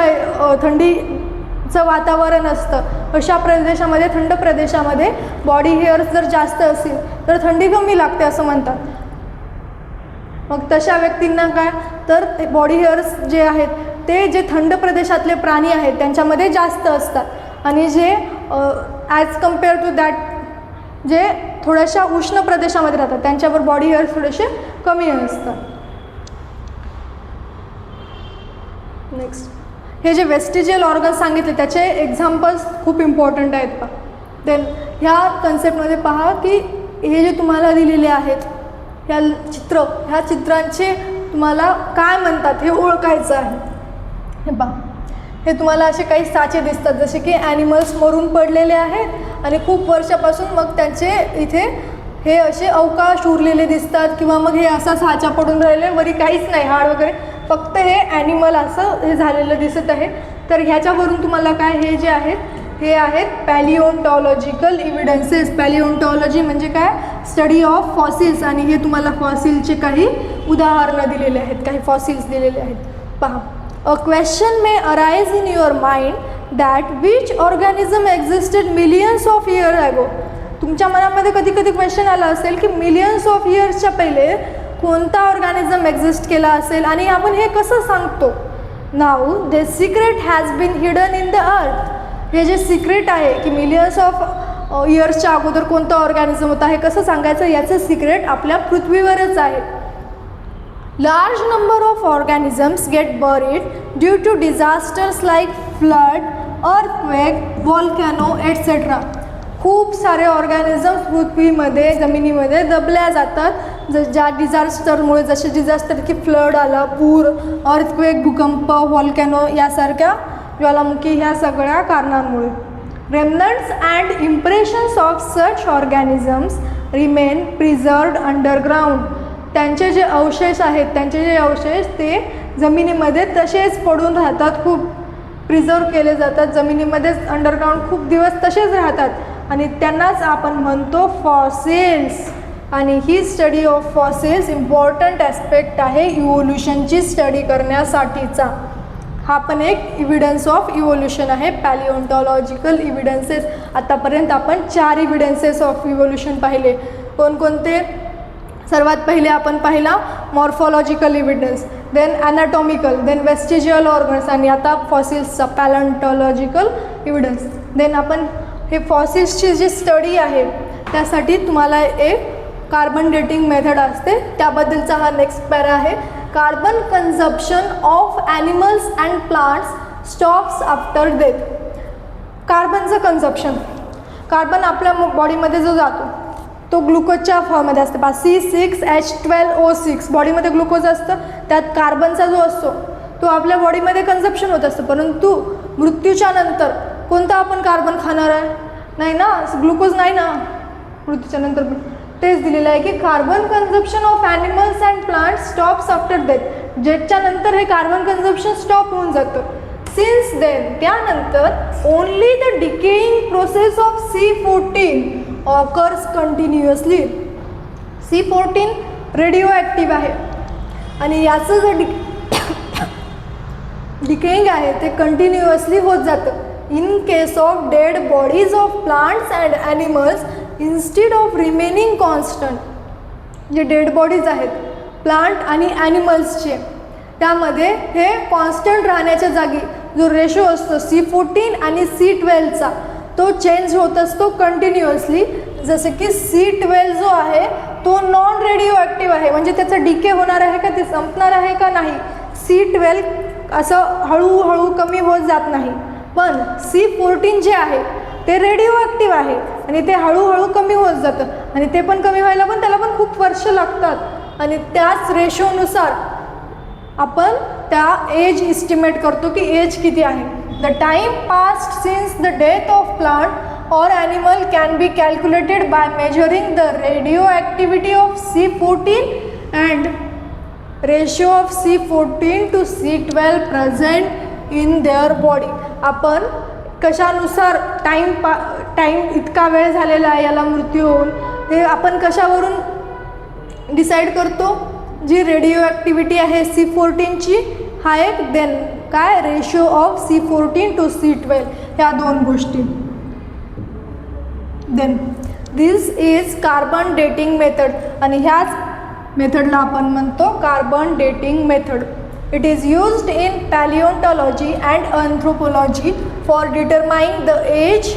वातावरण असतं अशा प्रदेशामध्ये, थंड प्रदेशामध्ये बॉडी हेअर्स जर जास्त असतील तर थंडी कमी लागते असं म्हणतात. मग तशा व्यक्तींना काय, तर बॉडी हेअर्स जे आहेत ते जे थंड प्रदेशातले प्राणी आहेत त्यांच्यामध्ये जास्त असतात, आणि जे ॲज कम्पेअर टू दॅट जे थोड्याशा उष्ण प्रदेशामध्ये राहतात त्यांच्यावर बॉडी हेअर्स थोडेसे कमी असतात. नेक्स्ट, हे जे वेस्टिजियल ऑर्गन्स सांगितले त्याचे एक्झाम्पल्स खूप इम्पॉर्टंट आहेत पहा. देन ह्या कन्सेप्टमध्ये पहा की हे जे तुम्हाला दिलेले आहेत ह्या चित्रांचे तुम्हाला काय म्हणतात हे ओळखायचं आहे. हे पहा, हे तुम्हाला असे काही साचे दिसतात जसे की ॲनिमल्स मरून पडलेले आहेत आणि खूप वर्षापासून मग त्यांचे इथे हे असे अवकाश उरलेले दिसतात, किंवा मग हे असा साचा पडून राहिले, वरी काहीच नाही हाड वगैरे, फक्त हे ॲनिमल असं हे झालेलं दिसत आहे. तर ह्याच्यावरून तुम्हाला काय, हे जे आहेत हे आहेत पॅलिओन्टॉलॉजिकल इव्हिडन्सेस. पॅलिओन्टॉलॉजी म्हणजे काय, स्टडी ऑफ फॉसिल्स, आणि हे तुम्हाला फॉसिलचे काही उदाहरणं दिलेले आहेत, काही फॉसिल्स दिलेले आहेत. पहा, a question may arise in your mind that which organism existed millions of year ago. तुमच्या मनामध्ये कधी कधी क्वेश्चन आला असेल की मिलियन्स ऑफ इयर्सच्या पहिले कोणता ऑर्गॅनिझम एक्झिस्ट केला असेल, आणि आपण हे कसं सांगतो. Now the secret has been hidden in the earth. हे जे सिक्रेट आहे की मिलियन्स ऑफ इयर्सच्या अगोदर कोणता ऑर्गॅनिझम होता हे कसं सांगायचं, याचं सिक्रेट आपल्या पृथ्वीवरच आहे. Large number of organisms get buried due to disasters like flood, earthquake, volcano etcetera. खूप सारे ऑर्गॅनिझम्स पृथ्वीमध्ये जमिनीमध्ये दबल्या जातात ज्या डिझास्टरमुळे, जसे डिझास्टर की फ्लड आला, पूर, अर्थक्वेक, भूकंप, व्हॉल्कॅनो यासारख्या ज्वालामुखी, ह्या सगळ्या कारणांमुळे. Remnants and impressions of such organisms remain preserved underground. त्यांचे जे अवशेष आहेत, त्यांचे जे अवशेष ते जमिनीमध्ये तसेच पडून राहतात, खूप प्रिझर्व केले जातात, जमिनीमध्येच अंडरग्राऊंड खूप दिवस तसेच राहतात आणि त्यांनाच आपण म्हणतो फॉसिल्स. आणि ही study of fossils important aspect आहे इव्होल्युशनची स्टडी करण्यासाठीचा. हा पण एक इव्हिडन्स ऑफ इव्होल्युशन आहे, पॅलिओन्टॉलॉजिकल इव्हिडन्सेस. आतापर्यंत आपण 4 इव्हिडन्सेस ऑफ इव्होल्युशन पाहिले. कोणकोणते? सर्वात पहिले आपण पाहिला morphological evidence, then anatomical, then vestigial organs आणि आता फॉसिल्सचा पॅलिओन्टॉलॉजिकल इव्हिडन्स. देन आपण हे फॉसिल्सची जी स्टडी आहे त्यासाठी तुम्हाला एक कार्बन डेटिंग मेथड असते, त्याबद्दलचा हा नेक्स्ट पॅरा आहे. Carbon consumption of animals and plants stops after death. कार्बनचं कन्झप्शन, कार्बन आपल्या बॉडीमध्ये जो जातो तो ग्लुकोजच्या फॉर्ममध्ये असते. C6H12O6 बॉडीमध्ये ग्लुकोज असतं, त्यात कार्बनचा जो असतो तो आपल्या बॉडीमध्ये कन्झप्शन होत असतं. परंतु मृत्यूच्या नंतर कोणता आपण कार्बन खाणार आहे? नाही ना, ग्लुकोज नाही ना मृत्यूच्या नंतर. तेच दिलेलं आहे की carbon consumption of animals and plants stops after death. डेथच्या नंतर हे कार्बन कन्झप्शन स्टॉप होऊन जातं. सिन्स देन, त्यानंतर only the decaying process of C14 occurs continuously. C14 radioactive आहे आणि याचं जे डिकेइंग आहे ते कंटिन्युअसली होत जातं. In case of dead bodies of plants and animals instead of remaining constant. जे डेड बॉडीज आहेत प्लांट आणि ॲनिमल्सचे, त्यामध्ये हे कॉन्स्टंट राहण्याच्या जागी जो रेशो असतो C14 आणि C12चा तो चेंज होत असतो कंटिन्युअसली. जसं की C12 जो आहे तो नॉन रेडिओ ॲक्टिव्ह आहे, म्हणजे त्याचं डिके होणार आहे का, ते संपणार आहे का नाही. C12 असं हळूहळू कमी होत जात नाही, पण C14 जे आहे ते रेडिओ ॲक्टिव्ह आहे आणि ते हळूहळू कमी होत जातं आणि ते पण कमी व्हायला पण त्याला पण खूप वर्ष लागतात. आणि त्याच रेशोनुसार आपण त्या एज इस्टिमेट करतो की एज किती आहे. The time passed since the death of plant or animal can be calculated by measuring the radioactivity of C14 and ratio of C14 to C12 present in their body. आपण कशानुसार टाईम इतका वेळ झालेला आहे याला मृत्यू होऊन, हे आपण कशावरून डिसाईड करतो? जी रेडिओ ॲक्टिव्हिटी आहे C14ची हा एक, देन काय ratio of C14 to C12 ह्या 2 गोष्टी. Then this is carbon dating method आणि ह्याच मेथडला आपण म्हणतो carbon dating method. It is used in palaeontology and anthropology for determining the age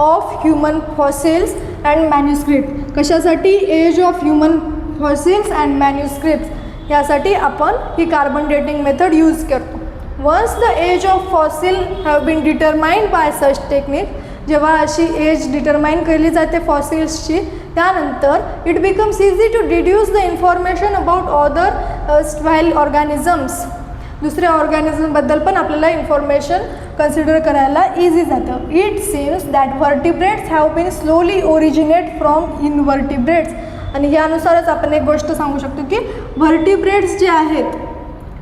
of human fossils and manuscript. कशासाठी? Age of human fossils and manuscript यासाठी आपण ही कार्बन डेटिंग मेथड यूज करतो. Once the age of fossil have been determined by such technique, जेव्हा अशी एज डिटरमाइन केली जाते फॉसिल्सची, त्यानंतर it becomes easy to deduce the information about other style organisms. दुसऱ्या ऑर्गॅनिझमबद्दल पण आपल्याला इन्फॉर्मेशन कन्सिडर करायला इझी जातं. It seems that vertebrates have been slowly originate from invertebrates. आणि ह्यानुसारच आपण एक गोष्ट सांगू शकतो की व्हर्टिब्रेट्स जे आहेत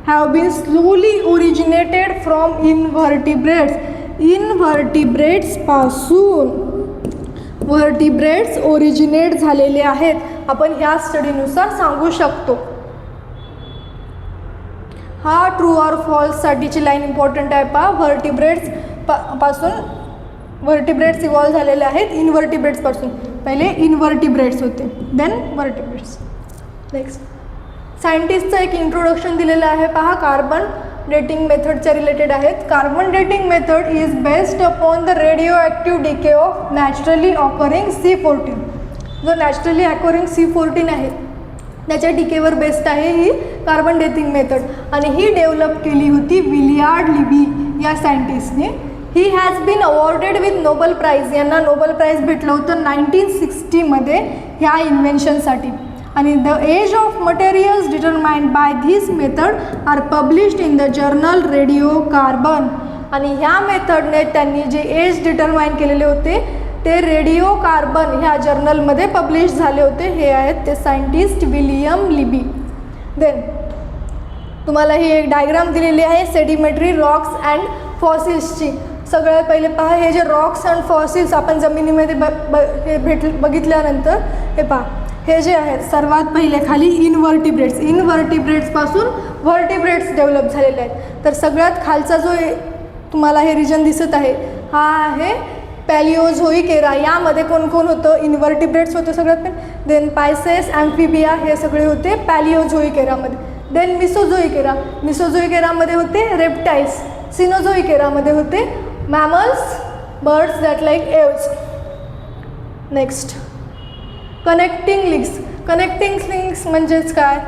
have been slowly originated from invertebrates. इनव्हर्टिब्रेट्सपासून व्हर्टिब्रेट्स ओरिजिनेट झालेले आहेत, आपण ह्या स्टडीनुसार सांगू शकतो. हा ट्रू ऑर फॉल्ससाठीची लाईन इम्पॉर्टंट आहे. पहा, व्हर्टिब्रेट्स इव्हॉल्व झालेले आहेत इनव्हर्टिब्रेट्सपासून. पहिले इनव्हर्टिब्रेट्स होते, देन व्हर्टिब्रेट्स. नेक्स्ट सायंटिस्टचं एक इंट्रोडक्शन दिलेलं आहे. पहा, कार्बन डेटिंग मेथडच्या रिलेटेड आहेत. Carbon dating method is based upon the radio active decay of naturally occurring C14. जो नॅचरली ऑकरिंग C14 आहे त्याच्या डिकेवर बेस्ड आहे ही कार्बन डेटिंग मेथड. आणि ही डेव्हलप केली होती विलियार्ड लिबी या सायंटिस्टने. He has been awarded with Nobel prize. यांना नोबल प्राईज भेटलं होतं 1960 ह्या इन्व्हेन्शनसाठी. आणि the age of materials determined by this method are published in the journal Radiocarbon. आणि ह्या मेथडने त्यांनी जे एज डिटरमाइन केलेले होते ते रेडिओ कार्बन ह्या जर्नलमध्ये पब्लिश झाले होते. हे आहेत ते सायंटिस्ट विलियम लिबी. देन तुम्हाला ही एक डायग्राम दिलेली आहे, सेडिमेटरी रॉक्स अँड फॉसिल्सची. सगळ्यात पहिले पहा, हे जे रॉक्स अँड फॉसिल्स आपण जमिनीमध्ये हे बघितल्यानंतर हे पहा, हे जे आहेत सर्वात पहिले खाली इनव्हर्टिब्रेट्सपासून व्हर्टिब्रेट्स डेव्हलप झालेले आहेत. तर सगळ्यात खालचा जो तुम्हाला हे रिजन दिसत आहे हा आहे पॅलिओझोईक एरा. यामध्ये कोण कोण होतं? इन्व्हर्टिब्रेट्स होतं सगळ्यात पहिले, देन पायसेस, ॲम्फिबिया हे सगळे होते पॅलिओझोईक एरामध्ये. देन मिसोझोईक एरा, मिसोझोईक एरामध्ये होते रेप्टाईल्स. सिनोझोईक एरामध्ये होते mammals, birds that like Aves. Next connecting links. Connecting links म्हणजेच काय?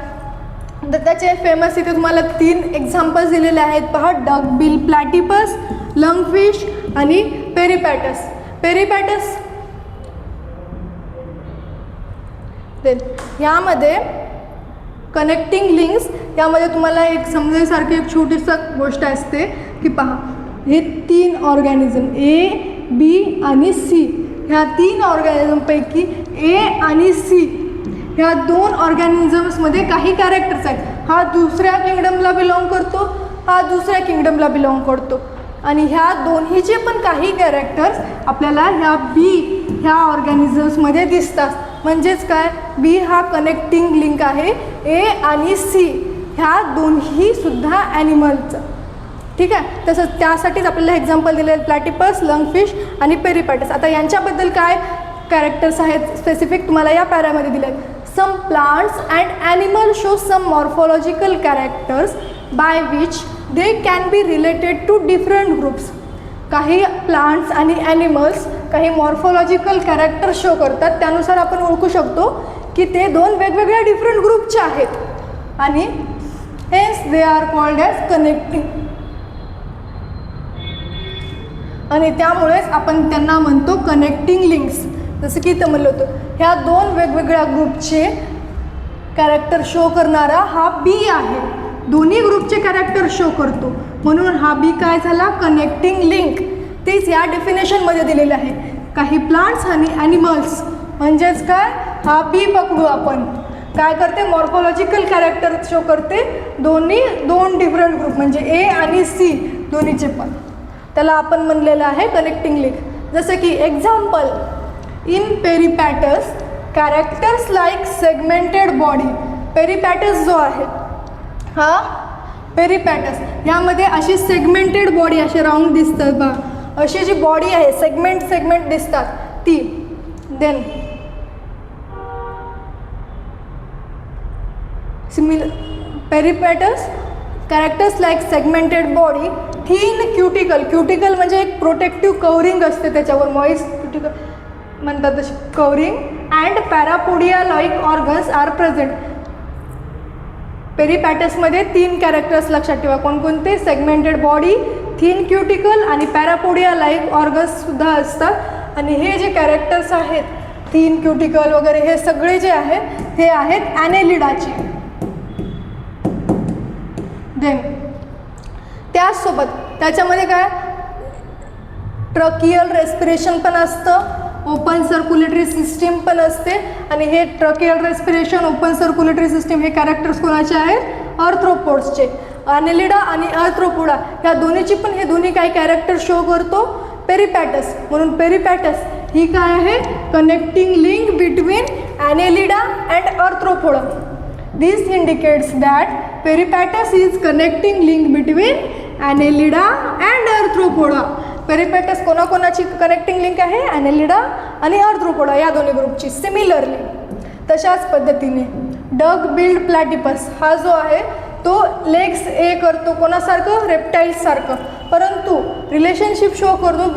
तर त्याचे फेमस इथे तुम्हाला 3 एक्झाम्पल्स दिलेले आहेत पहा, डक बिल प्लॅटिपस, लंगफिश आणि पेरिपॅटस. पेरिपॅटस देन यामध्ये कनेक्टिंग लिंक्स यामध्ये तुम्हाला एक समजण्यासारखी एक छोटीशी गोष्ट असते की पहा, हे 3 ऑर्गॅनिझम ए, बी आणि सी, ह्या 3 ऑर्गॅनिझमपैकी ए आणि सी ह्या 2 ऑर्गॅनिझम्समध्ये काही कॅरेक्टर्स आहेत. हा दुसऱ्या किंगडमला बिलॉंग करतो, हा दुसऱ्या किंगडमला बिलॉंग करतो. आणि ह्या दोन्हीचे पण काही कॅरेक्टर्स आपल्याला ह्या बी ह्या ऑर्गॅनिझम्समध्ये दिसतात. म्हणजेच काय? बी हा कनेक्टिंग लिंक आहे ए आणि सी ह्या दोन्हीसुद्धा ॲनिमलचं. ठीक आहे. तसंच त्यासाठीच आपल्याला एक्झाम्पल दिले आहेत प्लॅटिपस, लंगफिश आणि पेरिपॅटस. आता यांच्याबद्दल काय कॅरेक्टर्स आहेत स्पेसिफिक तुम्हाला या पॅरामध्ये दिले आहेत. Some plants and animal show some morphological characters by which they can be related to different groups. काही प्लांट्स आणि ॲनिमल्स काही मॉर्फॉलॉजिकल कॅरेक्टर शो करतात, त्यानुसार आपण ओळखू शकतो की ते 2 वेगवेगळ्या डिफरंट ग्रुपचे आहेत आणि hence they are called as connecting. आणि त्यामुळेच आपण त्यांना म्हणतो कनेक्टिंग लिंक्स. जसं की इथं म्हणलं होतं, ह्या 2 वेगवेगळ्या ग्रुपचे कॅरेक्टर शो करणारा हा बी आहे. दोन्ही ग्रुपचे कॅरेक्टर शो करतो म्हणून हा बी काय झाला? Connecting link. तेच या डेफिनेशनमध्ये दिलेलं आहे. काही प्लांट्स आणि ॲनिमल्स म्हणजेच काय? हा बी पकडू आपण, काय करते? मॉर्फॉलॉजिकल कॅरेक्टर शो करते. दोन्ही 2 डिफरंट ग्रुप म्हणजे ए आणि सी दोन्हीचे पण, त्याला आपण म्हणलेलं आहे कनेक्टिंग लिंक. जसं की example, in peripatus characters like segmented body. Peripatus जो आहे हा पेरिपॅटस यामध्ये अशी सेगमेंटेड बॉडी अशी राऊंड दिसतात बा, अशी जी बॉडी आहे सेगमेंट दिसतात ती. Then peripatus characters like segmented body, thin cuticle म्हणजे एक प्रोटेक्टिव्ह कवरिंग असते त्याच्यावर, मॉइस्ट क्युटिकल म्हणतात तशी covering, and parapodia like organs are present. पेरिपॅटसमध्ये 3 कॅरेक्टर्स लक्षात ठेवा. कोणकोणते? सेगमेंटेड बॉडी, थिन क्युटिकल आणि पॅरापोडिया लाईक ऑर्गन्ससुद्धा असतात. आणि हे जे कॅरेक्टर्स आहेत थिन क्युटिकल वगैरे हे सगळे जे आहेत हे आहेत ॲनेलिडाचे. देन त्याचसोबत त्याच्यामध्ये काय? ट्रकियल रेस्पिरेशन पण असतं, ओपन सर्क्युलेटरी सिस्टीम पण असते. आणि हे tracheal respiration, open circulatory system हे कॅरेक्टर्स कोणाचे आहेत? आर्थ्रोपोड्सचे. ॲनेलिडा आणि आर्थ्रोपोडा ह्या दोन्हीची पण हे दोन्ही काही कॅरेक्टर शो करतो पेरिपॅटस. म्हणून पेरिपॅटस ही काय आहे? Connecting link between annelida and arthropoda. This indicates that peripatus is connecting link between annelida and arthropoda. Peripatus कोणाकोणाची कनेक्टिंग लिंक आहे? ॲनेलिडा आणि आर्थ्रोपोडा या दोन्ही ग्रुपची. सिमिलरली तशाच पद्धतीने डक बिल्ड प्लॅटिपस हा जो आहे तो लेग्स ए करतो कोणासारखं? रेप्टाईल्ससारखं, परंतु रिलेशनशिप शो करतो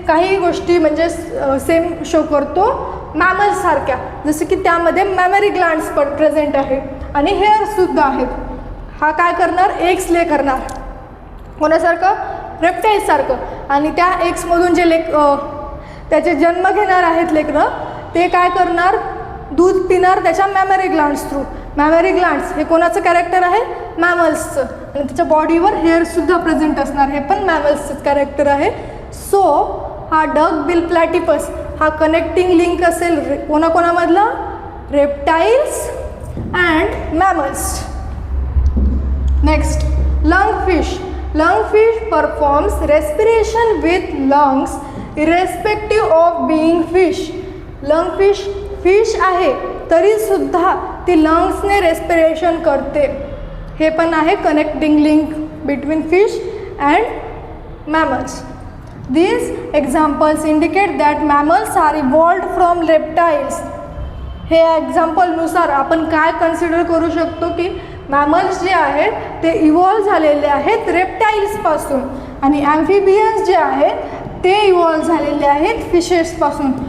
काही गोष्टी म्हणजे सेम शो करतो मॅमल्ससारख्या. जसं की त्यामध्ये मॅमरी ग्लँड्स पण प्रेझेंट आहे आणि हेअर्ससुद्धा आहेत. हा काय करणार? एग्स ले करणार कोणासारखं? रेप्टाईल्ससारखं. आणि त्या एग्समधून जे त्याचे जन्म घेणार आहेत लेकरं ते काय करणार? दूध पिणार त्याच्या memory glands through. Memory glands हे कोणाचं कॅरेक्टर आहे? मॅमल्सचं. आणि त्याच्या बॉडीवर हेअरसुद्धा प्रेझेंट असणार, हे पण मॅमल्सचंच कॅरेक्टर आहे. सो हा डक बिल प्लॅटिपस हा कनेक्टिंग लिंक असेल कोणाकोणामधला? Reptiles and mammals. Next lungfish. Lungfish performs respiration with lungs irrespective of being fish. Lungfish fish आहे तरीसुद्धा ती लंग्सने रेस्पिरेशन करते. हे पण आहे connecting link between fish and mammals. These examples indicate that mammals are evolved from reptiles. हे एक्झाम्पलनुसार आपण काय कन्सिडर करू शकतो की मॅमल्स जे आहेत ते इव्हॉल्व झालेले आहेत रेप्टाईल्सपासून आणि ॲम्फिबियन्स जे आहेत ते इव्हॉल्व झालेले आहेत फिशेसपासून.